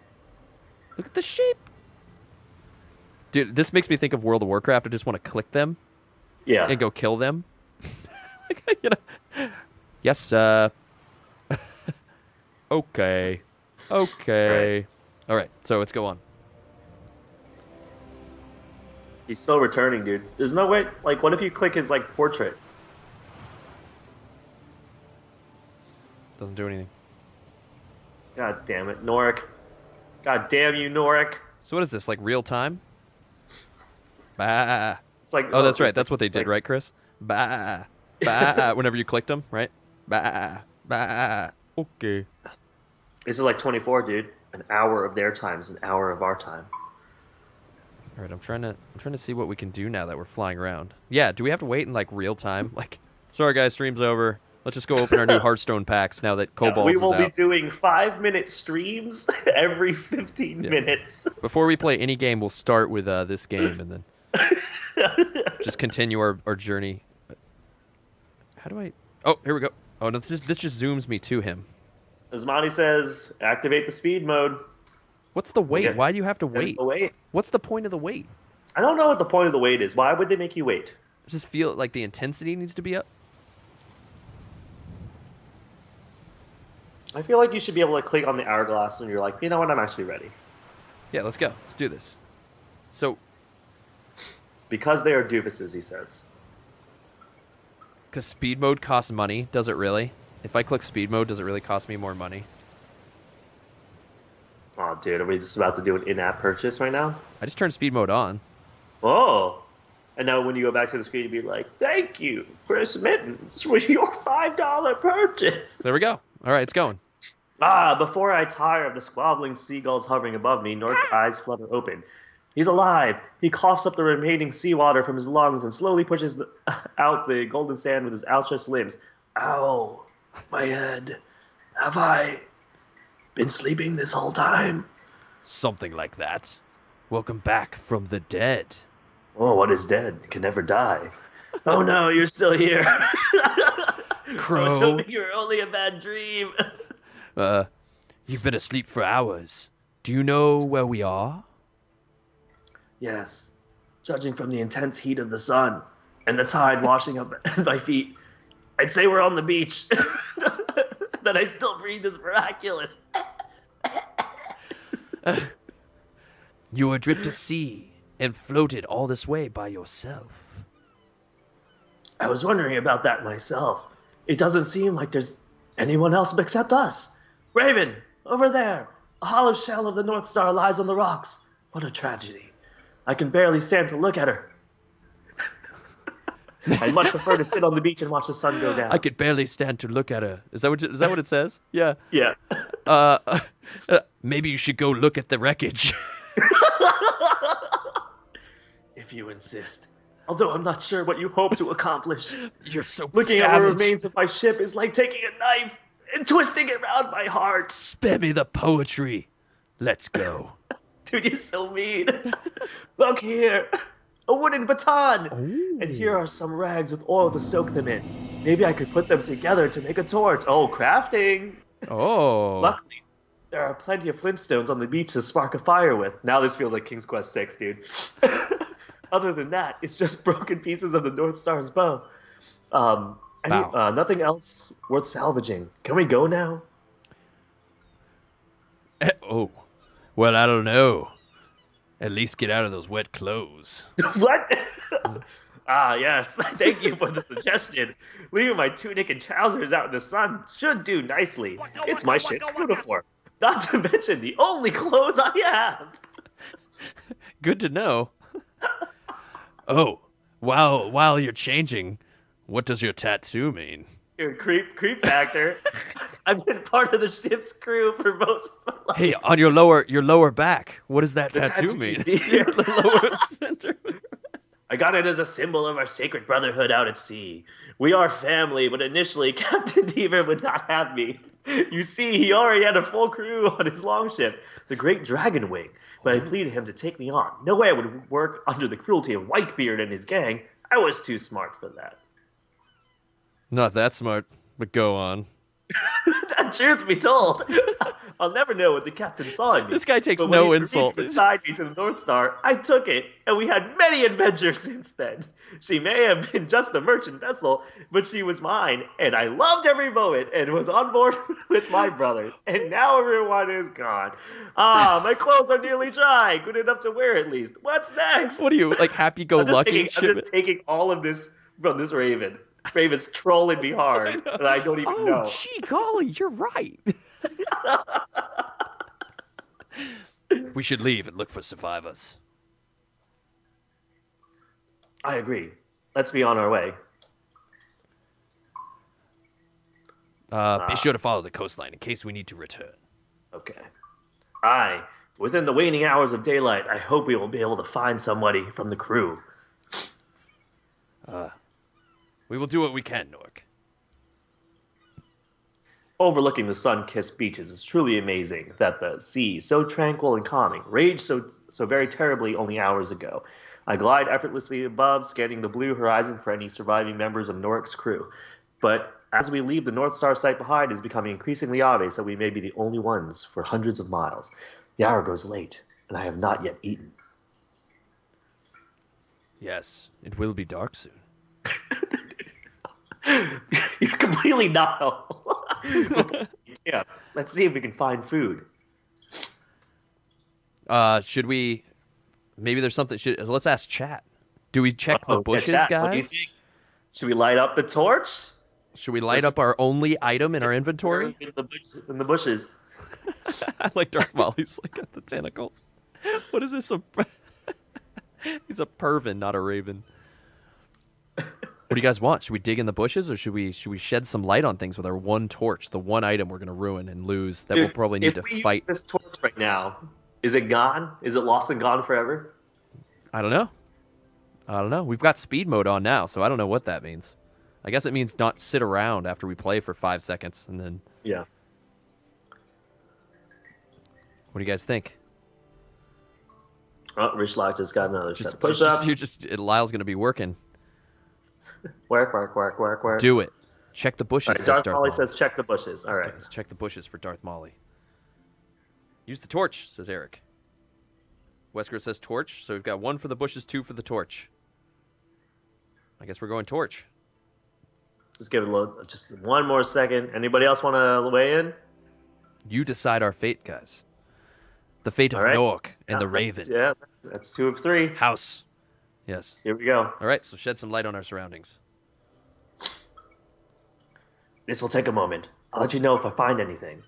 Look at the sheep. Dude, this makes me think of World of Warcraft. I just want to click them. Yeah. And go kill them. You know. Yes, Okay. Right. All right, so let's go on. He's still returning, dude. There's no way. Like, what if you click his, like, portrait? Doesn't do anything. God damn it, Norik. God damn you, Norik. So what is this, like real time? Bah. It's like, oh, that's right. That's what they did, right, Chris? Bah. Bah. Whenever you clicked them, right? Bah. Bah. Okay. This is like 24, dude. An hour of their time is an hour of our time. All right, I'm trying to see what we can do now that we're flying around. Yeah, do we have to wait in like real time? Like, sorry guys, stream's over. Let's just go open our new Hearthstone packs now that Cobalt is out. We will be doing 5-minute streams every 15 minutes. Before we play any game, we'll start with this game and then just continue our journey. How do I? Oh, here we go. Oh no, this just zooms me to him. As Monty says, activate the speed mode. What's the wait? Okay. Why do you have to wait? What's the point of the wait? I don't know what the point of the wait is. Why would they make you wait? I just feel like the intensity needs to be up. I feel like you should be able to click on the hourglass and you're like, you know what, I'm actually ready. Yeah, let's go. Let's do this. So. Because they are doofuses, he says. Because speed mode costs money. Does it really? If I click speed mode, does it really cost me more money? Oh, dude, are we just about to do an in-app purchase right now? I just turned speed mode on. Oh. And now when you go back to the screen, you'd be like, thank you, Chris Mittens, for your $5 purchase. There we go. All right, it's going. Before I tire of the squabbling seagulls hovering above me, Norik's eyes flutter open. He's alive. He coughs up the remaining seawater from his lungs and slowly pushes out the golden sand with his outstretched limbs. Ow. My head. Have I been sleeping this whole time? Something like that. Welcome back from the dead. Oh, what is dead can never die. Oh no, you're still here. I was Crow. hoping you were only a bad dream. You've been asleep for hours. Do you know where we are? Yes, judging from the intense heat of the sun and the tide washing up my feet, I'd say we're on the beach. That I still breathe is miraculous. You were adrift at sea and floated all this way by yourself. I was wondering about that myself. It doesn't seem like there's anyone else except us. Raven, over there. A hollow shell of the North Star lies on the rocks. What a tragedy. I can barely stand to look at her. I'd much prefer to sit on the beach and watch the sun go down. I could barely stand to look at her. Is that what it says? Yeah. Yeah. Maybe you should go look at the wreckage. If you insist. Although I'm not sure what you hope to accomplish. You're so Looking savage. at the remains of my ship is like taking a knife and twisting it around my heart. Spare me the poetry. Let's go. Dude, you're so mean. Look here. A wooden baton. Ooh. And here are some rags with oil to soak them in. Maybe I could put them together to make a torch. Oh, crafting. Oh. Luckily, there are plenty of flintstones on the beach to spark a fire with. Now this feels like King's Quest 6, dude. Other than that, it's just broken pieces of the North Star's bow. Nothing else worth salvaging. Can we go now? Oh. Well, I don't know. At least get out of those wet clothes. What? Yes. Thank you for the suggestion. Leaving my tunic and trousers out in the sun should do nicely. It's my ship's uniform. Not to mention the only clothes I have. Good to know. Oh, while you're changing, what does your tattoo mean? Dude, creep factor. I've been part of the ship's crew for most of my life. Hey, on your lower back, what does that The tattoo mean? you see here? The lower center. I got it as a symbol of our sacred brotherhood out at sea. We are family, but initially Captain Deaver would not have me. You see, he already had a full crew on his longship, the Great Dragon Wing, but I pleaded him to take me on. No way I would work under the cruelty of Whitebeard and his gang. I was too smart for that. Not that smart, but go on. Truth be told, I'll never know what the captain saw in me. This guy takes But when no he insult. reached beside me to the North Star, I took it, and we had many adventures since then. She may have been just a merchant vessel, but she was mine, and I loved every moment, and was on board with my brothers. And now everyone is gone. My clothes are nearly dry, good enough to wear at least. What's next? What are you, like, happy-go-lucky? I'm just taking all of this from this Raven. Raven's trolling me hard, and I don't even know. Oh, gee golly, you're right. We should leave and look for survivors. I agree. Let's be on our way. Be sure to follow the coastline in case we need to return. Okay. Within the waning hours of daylight, I hope we will be able to find somebody from the crew. We will do what we can, Nork. Overlooking the sun-kissed beaches is truly amazing that the sea, so tranquil and calming, raged so very terribly only hours ago. I glide effortlessly above, scanning the blue horizon for any surviving members of Norik's crew. But as we leave the North Star site behind, it is becoming increasingly obvious that we may be the only ones for hundreds of miles. The hour grows late, and I have not yet eaten. Yes, it will be dark soon. You're completely not. Yeah, let's see if we can find food. Should we? Maybe there's something. Let's ask chat. Do we check the bushes, chat, guys? What do you think? Should we light up the torch? Should we light up our only item in our inventory? In the bushes. I like Darth Maul. He's like got the tentacle. What is this? He's a pervin, not a raven. What do you guys want? Should we dig in the bushes, or should we shed some light on things with our one torch, the one item we're going to ruin and lose that we'll probably need to fight? If we use this torch right now, is it gone? Is it lost and gone forever? I don't know. We've got speed mode on now, so I don't know what that means. I guess it means not sit around after we play for 5 seconds and then. Yeah. What do you guys think? Oh, Rich Lock just got another set of push-ups. Lyle's going to be working. Work, work, work, work, work. Do it. Check the bushes. All right, Darth Molly says check the bushes. All right. Okay, let's check the bushes for Darth Molly. Use the torch, says Eric. Wesker says torch, so we've got 1 for the bushes, 2 for the torch. I guess we're going torch. Just give it just 1 more second. Anybody else want to weigh in? You decide our fate, guys. The fate of Nork and the Raven. Yeah, that's 2 of 3. House. Yes. Here we go. All right, so shed some light on our surroundings. This will take a moment. I'll let you know if I find anything.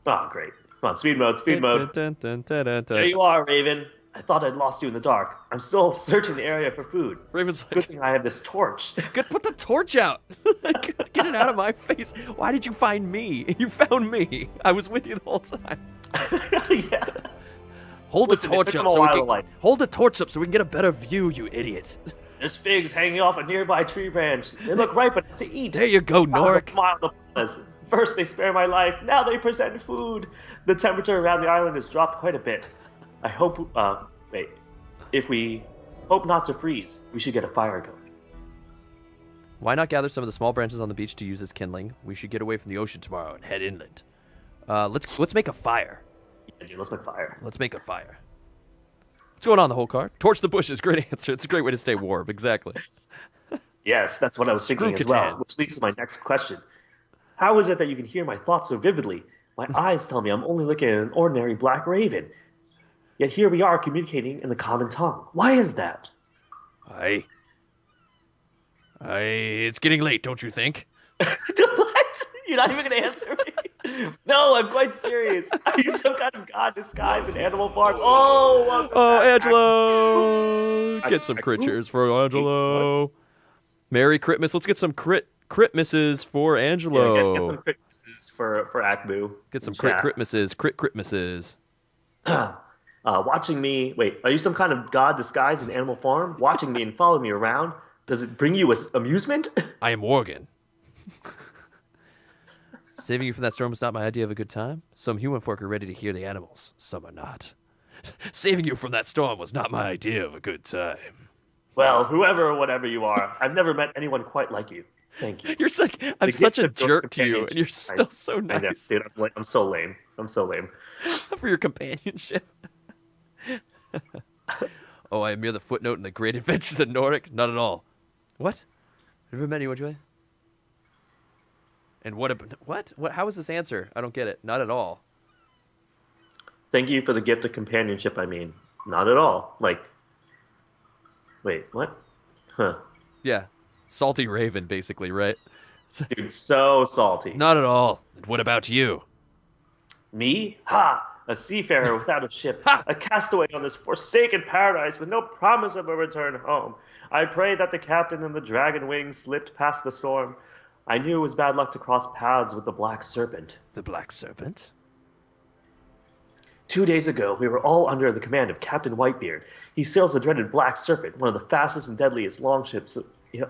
Oh, great. Come on, speed mode, speed mode. There you are, Raven. I thought I'd lost you in the dark. I'm still searching the area for food. Raven's like, good thing I have this torch. Good, put the torch out. Get it out of my face. Why did you find me? You found me. I was with you the whole time. Yeah. Hold the torch up so we can get a better view, you idiot. There's figs hanging off a nearby tree branch. They look ripe enough to eat. There you go, Nork. First they spare my life, now they present food. The temperature around the island has dropped quite a bit. I hope, if we hope not to freeze, we should get a fire going. Why not gather some of the small branches on the beach to use as kindling? We should get away from the ocean tomorrow and head inland. Let's make a fire. Yeah, dude, let's make fire. Let's make a fire. What's going on, the whole card? Torch the bushes. Great answer. It's a great way to stay warm. Exactly. Yes, that's what I was thinking as well, which leads to my next question. How is it that you can hear my thoughts so vividly? My eyes tell me I'm only looking at an ordinary black raven. Yet here we are communicating in the common tongue. Why is that? It's getting late, don't you think? What? You're not even going to answer me? No, I'm quite serious. Are you some kind of god disguised in animal form? Oh, Angelo! Get some crit cheers for Angelo. Merry Critmas. Let's get some Critmases for Angelo. Yeah, get some Critmases for Akbu. Get some Critmases. Critmases. Watching me. Wait, are you some kind of god disguised in animal form? Watching me and following me around. Does it bring you amusement? I am Morgan. Saving you from that storm was not my idea of a good time. Some human folk are ready to hear the animals. Some are not. Saving you from that storm was not my idea of a good time. Well, whoever or whatever you are, I've never met anyone quite like you. Thank you. You're like, I'm such a jerk to you, and you're still so nice. I know, dude, I'm so lame. I'm so lame. For your companionship. Oh, I am mere the footnote in the great adventures of Nordic? Not at all. What? Never met anyone, Joy? And what? How is this answer? I don't get it. Not at all. Thank you for the gift of companionship, I mean. Not at all. Like, wait, what? Huh. Yeah. Salty Raven, basically, right? Dude, so salty. Not at all. And what about you? Me? Ha! A seafarer without a ship. A castaway on this forsaken paradise with no promise of a return home. I pray that the captain and the dragon wings slipped past the storm. I knew it was bad luck to cross paths with the Black Serpent. The Black Serpent? 2 days ago, we were all under the command of Captain Whitebeard. He sails the dreaded Black Serpent, one of the fastest and deadliest longships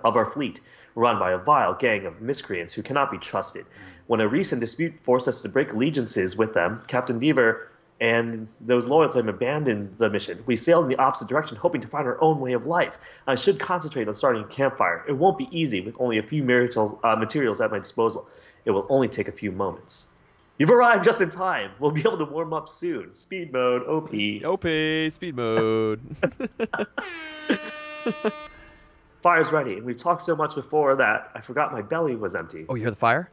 of our fleet, run by a vile gang of miscreants who cannot be trusted. When a recent dispute forced us to break allegiances with them, Captain Deaver and those loyal to him abandoned the mission. We sailed in the opposite direction, hoping to find our own way of life. I should concentrate on starting a campfire. It won't be easy with only a few materials at my disposal. It will only take a few moments. You've arrived just in time. We'll be able to warm up soon. Speed mode, OP. OP, speed mode. Fire's ready. We've talked so much before that I forgot my belly was empty. Oh, you heard the fire?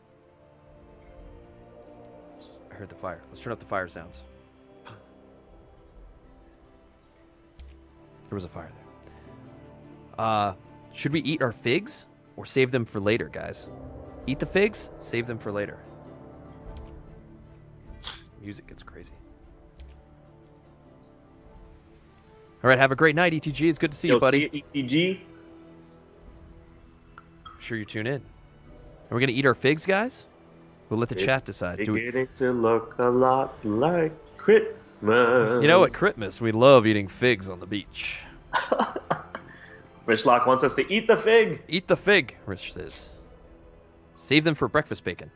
I heard the fire. Let's turn up the fire sounds. There was a fire there. Should we eat our figs or save them for later, guys? Eat the figs, save them for later. Music gets crazy. All right, have a great night, ETG. It's good to see you, buddy. See you, ETG. Sure you tune in. Are we going to eat our figs, guys? We'll let the chat decide. It's beginning to look a lot like Christmas. You know, at Christmas, we love eating figs on the beach. Richlock wants us to eat the fig. Eat the fig, Rich says. Save them for breakfast bacon.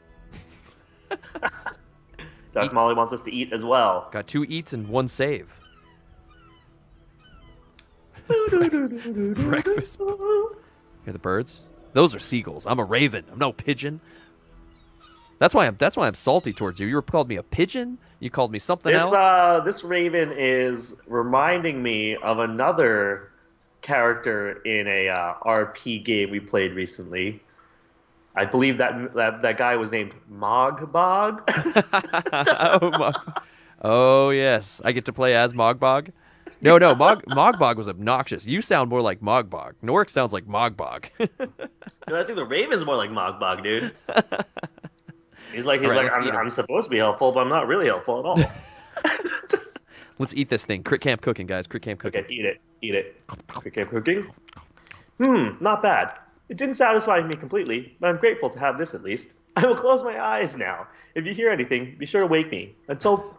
Dark Molly wants us to eat as well. Got 2 eats and 1 save. Breakfast. Hear the birds? Those are seagulls. I'm a raven. I'm no pigeon. That's why I'm salty towards you. You called me a pigeon. You called me something else. This raven is reminding me of another character in a RP game we played recently. I believe that guy was named Mogbog. Oh yes, I get to play as Mogbog. No, Mogbog was obnoxious. You sound more like Mogbog. Norik sounds like Mogbog. No, I think the raven's more like Mogbog, dude. He's like I'm supposed to be helpful, but I'm not really helpful at all. Let's eat this thing. Crit Camp cooking, guys. Crit Camp cooking. Okay, eat it. Crit Camp cooking. Not bad. It didn't satisfy me completely, but I'm grateful to have this at least. I will close my eyes now. If you hear anything, be sure to wake me until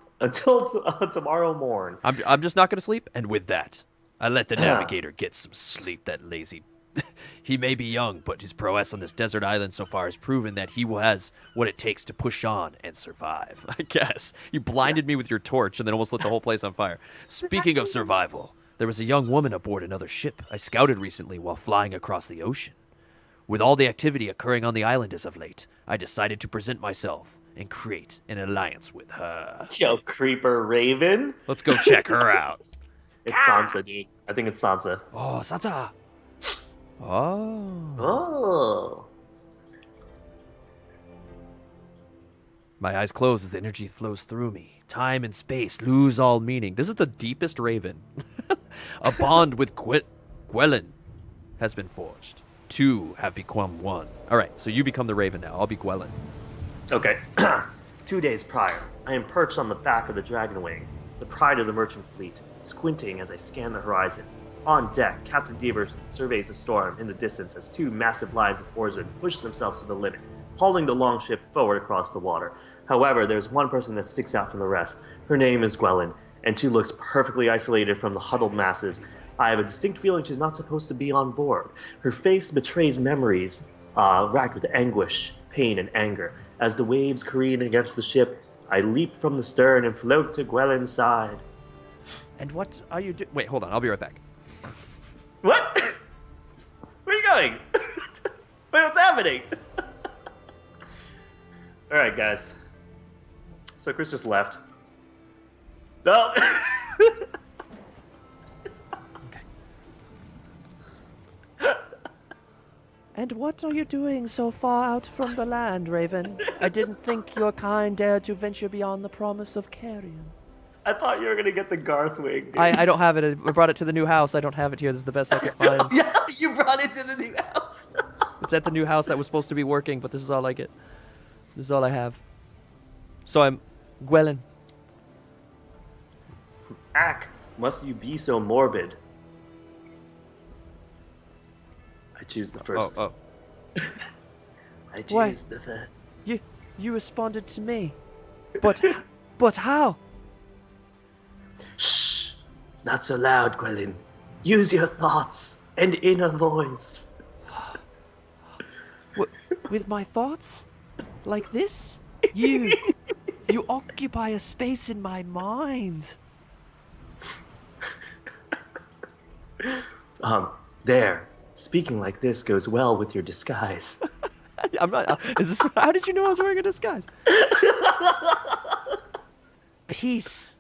tomorrow morn. I'm just not going to sleep, and with that, I let the navigator get some sleep, that lazy... He may be young, but his prowess on this desert island so far has proven that he has what it takes to push on and survive, I guess. You blinded me with your torch and then almost lit the whole place on fire. Speaking of survival, there was a young woman aboard another ship I scouted recently while flying across the ocean. With all the activity occurring on the island as of late, I decided to present myself and create an alliance with her. Yo, creeper raven. Let's go check her out. It's Sansa, dude. I think it's Sansa. Oh, Sansa. Oh. Oh. My eyes close as the energy flows through me. Time and space lose all meaning. This is the deepest raven. A bond with Gwelin has been forged. 2 have become 1. All right, so you become the raven now. I'll be Gwelin. Okay. 2 days prior, I am perched on the back of the Dragonwing, the pride of the merchant fleet, squinting as I scan the horizon. On deck, Captain Deaver surveys the storm in the distance as 2 massive lines of oarsmen push themselves to the limit, hauling the longship forward across the water. However, there's one person that sticks out from the rest. Her name is Gwelin, and she looks perfectly isolated from the huddled masses. I have a distinct feeling she's not supposed to be on board. Her face betrays memories racked with anguish, pain, and anger. As the waves careen against the ship, I leap from the stern and float to Gwelin's side. And what are you doing? Wait, hold on. I'll be right back. What? Where are you going? Wait, what's happening? All right, guys. So Chris just left. No. And what are you doing so far out from the land, Raven? I didn't think your kind dared to venture beyond the promise of carrion. I thought you were gonna get the Garth wig. Dude. I don't have it. I brought it to the new house. I don't have it here. This is the best I could find. Yeah, you brought it to the new house. It's at the new house that was supposed to be working, but this is all I get. This is all I have. So I'm Gwelin. Ack, must you be so morbid? I choose the first. Oh. I choose Why? the first. You responded to me. But how? Shh! Not so loud, Gwelin. Use your thoughts and inner voice. With my thoughts? Like this? You occupy a space in my mind. There. Speaking like this goes well with your disguise. I'm not. How did you know I was wearing a disguise? Peace.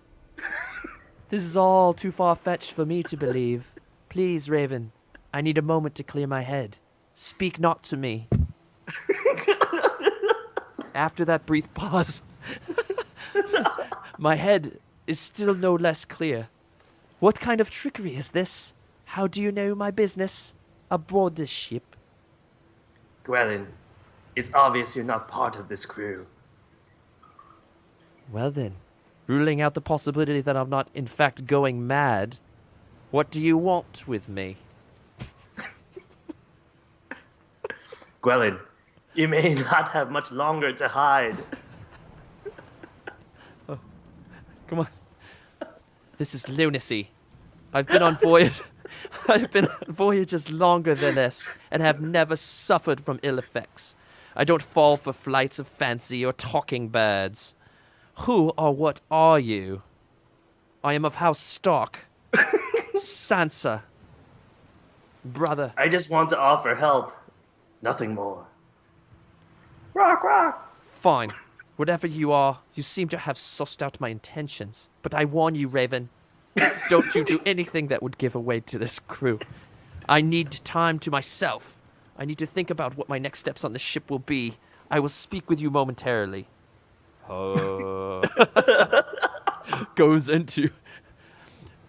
This is all too far-fetched for me to believe. Please, Raven, I need a moment to clear my head. Speak not to me. After that brief pause, my head is still no less clear. What kind of trickery is this? How do you know my business aboard this ship? Gwelin, it's obvious you're not part of this crew. Well then, ruling out the possibility that I'm not in fact going mad, what do you want with me? Gwelin, you may not have much longer to hide. Oh, come on. This is lunacy. I've been on voyage. I've been on voyages longer than this and have never suffered from ill effects. I don't fall for flights of fancy or talking birds. Who or what are you? I am of House Stark. Sansa. Brother. I just want to offer help. Nothing more. Rock, rock. Fine. Whatever you are, you seem to have sussed out my intentions. But I warn you, Raven, don't you do anything that would give away to this crew. I need time to myself. I need to think about what my next steps on the ship will be. I will speak with you momentarily. Goes into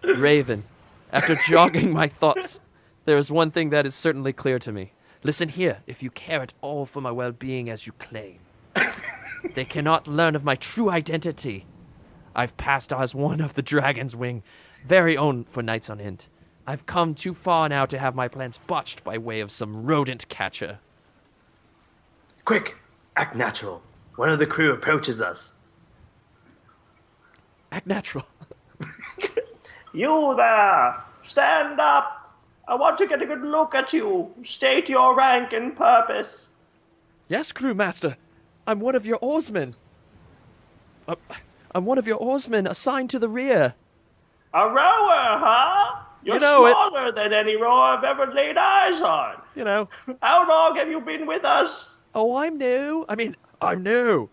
Raven. After jogging my thoughts, there is one thing that is certainly clear to me. Listen here, if you care at all for my well-being as you claim. They cannot learn of my true identity. I've passed as one of the Dragon's Wing, very own for nights on end. I've come too far now to have my plans botched by way of some rodent catcher. Quick, act natural. One of the crew approaches us. Act natural. You there! Stand up! I want to get a good look at you. State your rank and purpose. Yes, crewmaster. I'm one of your oarsmen. I'm one of your oarsmen assigned to the rear. A rower, huh? You're smaller than any rower I've ever laid eyes on. You know. How long have you been with us? Oh, I'm new. I'm new.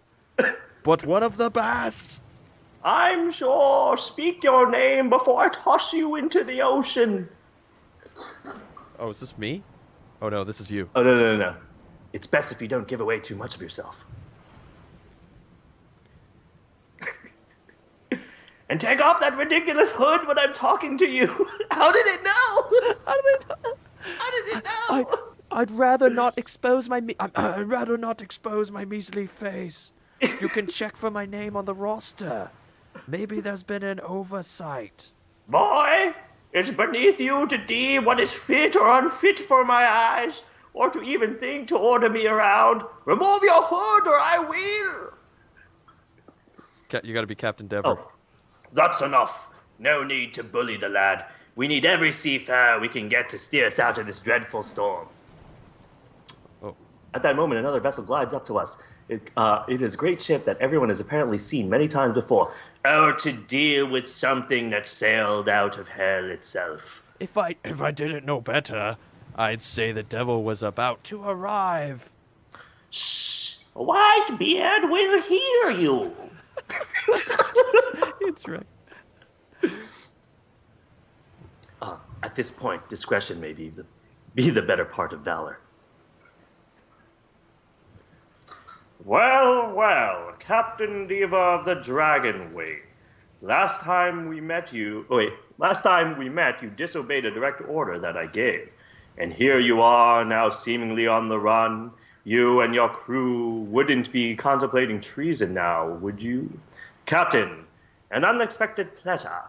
But one of the best. I'm sure. Speak your name before I toss you into the ocean. Oh, is this me? Oh, no, this is you. Oh, no. It's best if you don't give away too much of yourself. And take off that ridiculous hood when I'm talking to you. How did it know? How did it know? How did it know? I'd rather not expose my I'd rather not expose my measly face. You can check for my name on the roster. Maybe there's been an oversight. Boy, it's beneath you to deem what is fit or unfit for my eyes, or to even think to order me around. Remove your hood or I will. You gotta be Captain Dever. Oh, that's enough. No need to bully the lad. We need every seafarer we can get to steer us out of this dreadful storm. Oh. At that moment, another vessel glides up to us. It is a great ship that everyone has apparently seen many times before. Oh, to deal with something that sailed out of hell itself. If I didn't know better, I'd say the devil was about to arrive. Shh! Whitebeard will hear you. It's right. At this point, discretion may be the better part of valor. Well, Captain Diva of the Dragon Wing. Last time we met, you disobeyed a direct order that I gave. And here you are, now seemingly on the run. You and your crew wouldn't be contemplating treason now, would you? Captain, an unexpected pleasure.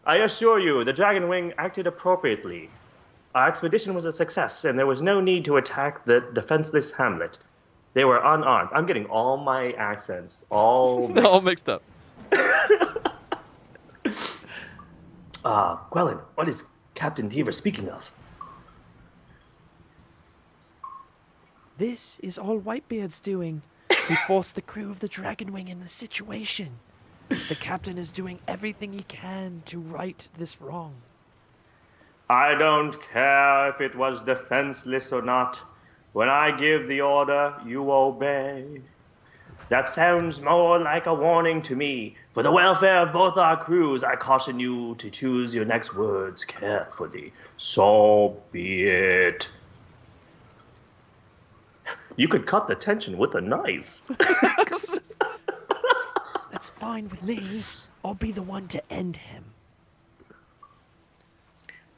I assure you, the Dragon Wing acted appropriately. Our expedition was a success, and there was no need to attack the defenseless hamlet. They were unarmed. I'm getting all my accents all mixed up. Gwelyn, what is Captain Deaver speaking of? This is all Whitebeard's doing. He forced the crew of the Dragon Wing in this situation. The captain is doing everything he can to right this wrong. I don't care if it was defenseless or not. When I give the order, you obey. That sounds more like a warning to me. For the welfare of both our crews, I caution you to choose your next words carefully. So be it. You could cut the tension with a knife. That's fine with me. I'll be the one to end him.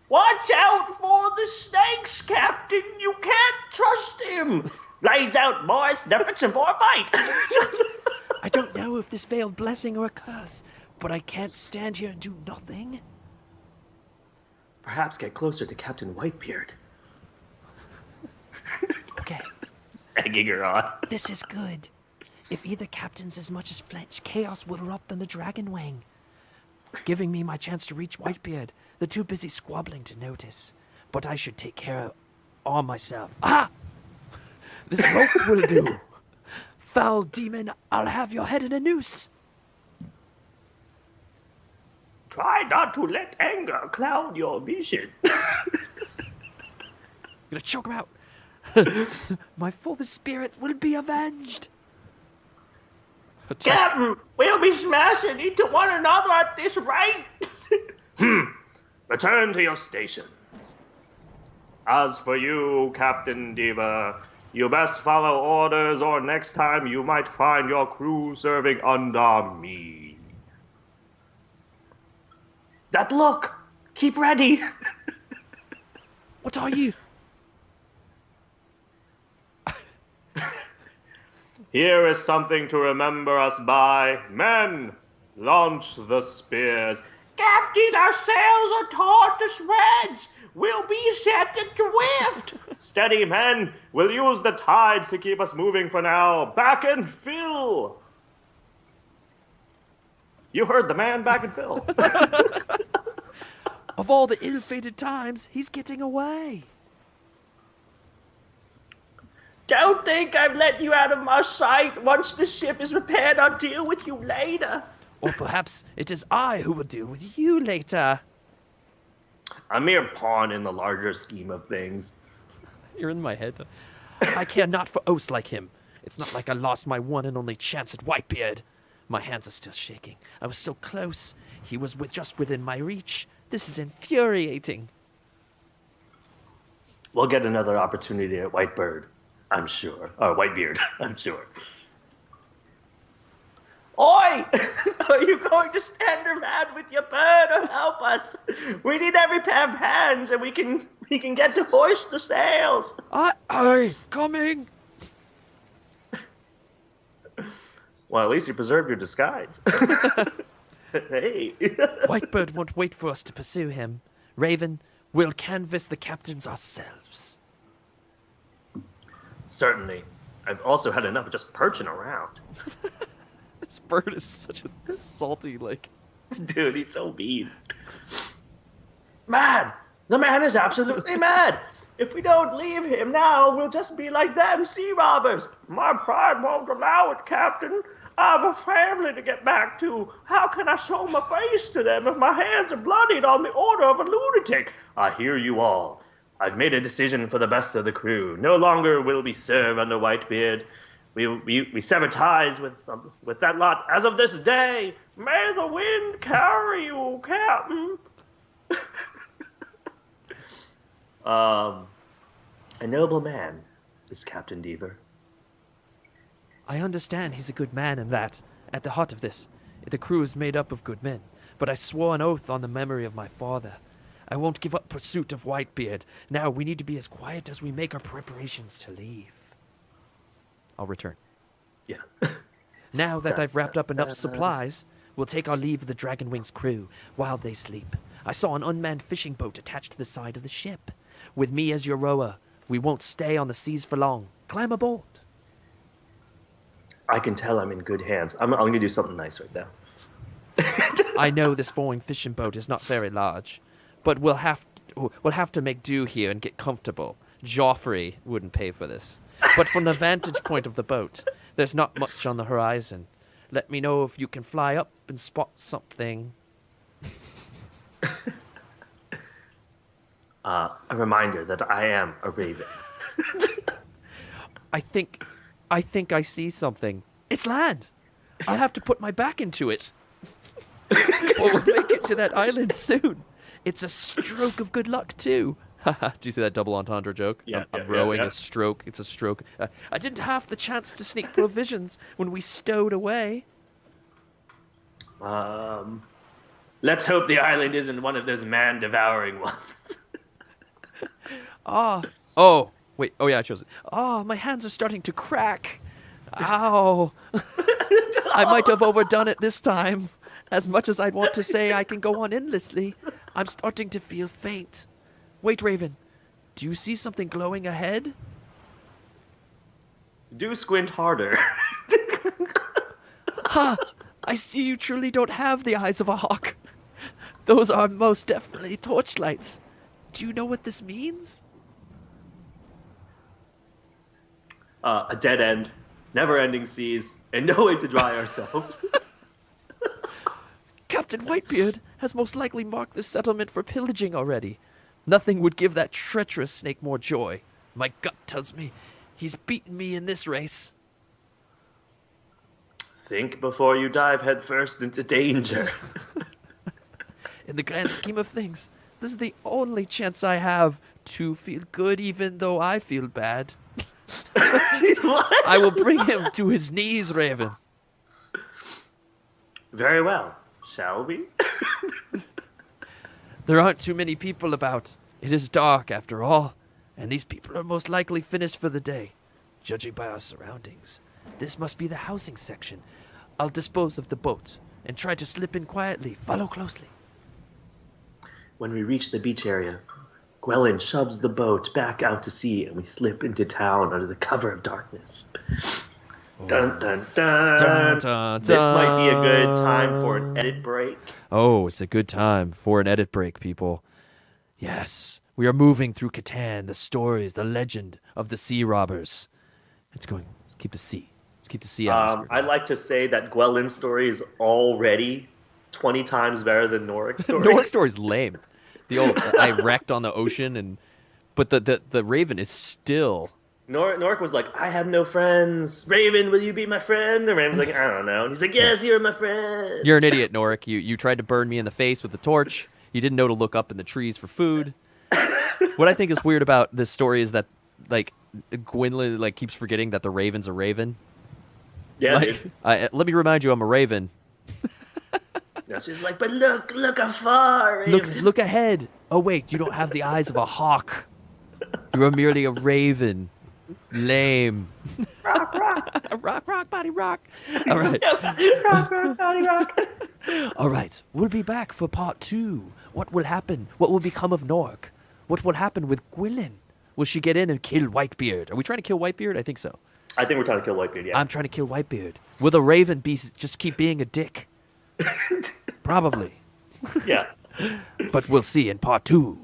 Watch out for the snakes, Captain. You can't trust him. Blades out, boys. They're fixing for a fight. I don't know if this veiled blessing or a curse, but I can't stand here and do nothing. Perhaps get closer to Captain Whitebeard. Okay. Just egging her on. This is good. If either captains as much as flinch, chaos will erupt on the Dragon Wing, giving me my chance to reach Whitebeard. They're too busy squabbling to notice. but I should take care of all myself. Ah! This rope will do. Foul demon, I'll have your head in a noose. Try not to let anger cloud your vision. I'm gonna choke him out. My father's spirit will be avenged. Captain, we'll be smashing into one another at this rate. Return to your stations. As for you, Captain Diva, you best follow orders, or next time you might find your crew serving under me. That look! Keep ready! What are you? Here is something to remember us by. Men, launch the spears. Captain, our sails are torn to shreds. We'll be set adrift. Steady, men. We'll use the tides to keep us moving for now. Back and fill. You heard the man, back and fill. Of all the ill-fated times, he's getting away. Don't think I've let you out of my sight. Once the ship is repaired, I'll deal with you later. Or perhaps it is I who will deal with you later. A mere pawn in the larger scheme of things. You're in my head. I care not for oaths like him. It's not like I lost my one and only chance at Whitebeard. My hands are still shaking. I was so close. He was just within my reach. This is infuriating. We'll get another opportunity at Whitebird, I'm sure. Or Whitebeard, I'm sure. Oi! Are you going to stand your man with your bird or help us? We need every pair of hands, and we can get to hoist the sails. Aye, coming. Well, at least you preserved your disguise. Hey. Whitebird won't wait for us to pursue him. Raven, we'll canvass the captains ourselves. Certainly. I've also had enough of just perching around. This bird is such a salty, Dude, he's so mean. Mad! The man is absolutely mad! If we don't leave him now, we'll just be like them sea robbers. My pride won't allow it, Captain. I have a family to get back to. How can I show my face to them if my hands are bloodied on the order of a lunatic? I hear you all. I've made a decision for the best of the crew. No longer will we serve under Whitebeard. We sever ties with that lot as of this day. May the wind carry you, Captain. A noble man is Captain Deaver. I understand he's a good man and that, at the heart of this, the crew is made up of good men. But I swore an oath on the memory of my father. I won't give up pursuit of Whitebeard. Now we need to be as quiet as we make our preparations to leave. I'll return. Yeah. Now that I've wrapped up enough supplies, we'll take our leave of the Dragonwing's crew while they sleep. I saw an unmanned fishing boat attached to the side of the ship. With me as your rower, we won't stay on the seas for long. Climb aboard. I can tell I'm in good hands. I'm going to do something nice right now. I know this foreign fishing boat is not very large, but we'll have to make do here and get comfortable. Joffrey wouldn't pay for this. But from the vantage point of the boat, there's not much on the horizon. Let me know if you can fly up and spot something. A reminder that I am a raven. I think I see something. It's land. I'll have to put my back into it. But we'll make it to that island soon. It's a stroke of good luck, too. Do you see that double entendre joke? Yeah, I'm rowing yeah. a stroke. It's a stroke. I didn't have the chance to sneak provisions when we stowed away. Let's hope the island isn't one of those man-devouring ones. Oh, wait. Oh, yeah, I chose it. My hands are starting to crack. Ow. I might have overdone it this time. As much as I'd want to say I can go on endlessly, I'm starting to feel faint. Wait, Raven. Do you see something glowing ahead? Do squint harder. Ha! I see you truly don't have the eyes of a hawk. Those are most definitely torchlights. Do you know what this means? A dead end, never-ending seas, and no way to dry ourselves. Captain Whitebeard has most likely marked this settlement for pillaging already. Nothing would give that treacherous snake more joy. My gut tells me he's beaten me in this race. Think before you dive headfirst into danger. In the grand scheme of things, this is the only chance I have to feel good even though I feel bad. I will bring him to his knees, Raven. Very well. Shall we? There aren't too many people about. It is dark after all, and these people are most likely finished for the day. Judging by our surroundings, this must be the housing section. I'll dispose of the boat and try to slip in quietly. Follow closely. When we reach the beach area, Gwelyn shoves the boat back out to sea, and we slip into town under the cover of darkness. Dun, dun, dun. Dun, dun, This might be a good dun. time for an edit break. Oh, it's a good time for an edit break, people. Yes, we are moving through Catan, the stories, the legend of the sea robbers. Let's keep the sea. Let's keep the sea atmosphere. I'd like to say that Gwelyn's story is already 20 times better than Norik's story. Norik's story's lame. The old I wrecked on the ocean, but the Raven is still. Norik was like, I have no friends. Raven, will you be my friend? And Raven's like, I don't know. And he's like, yes, you're my friend. You're an idiot, Norik. You tried to burn me in the face with the torch. You didn't know to look up in the trees for food. What I think is weird about this story is that, like, Gwynlyn keeps forgetting that the Raven's a raven. Yeah, dude. Let me remind you, I'm a raven. No, she's like, but look afar, Raven. Look ahead. Oh, wait, you don't have the eyes of a hawk. You are merely a raven. Lame. rock, body rock. All right. rock, body rock. All right, we'll be back for part 2. What will happen? What will become of Norik? What will happen with Gwynlyn? Will she get in and kill Whitebeard? Are we trying to kill Whitebeard? I think so. I think we're trying to kill Whitebeard, yeah. I'm trying to kill Whitebeard. Will the Raven just keep being a dick? Probably. Yeah. But we'll see in part 2.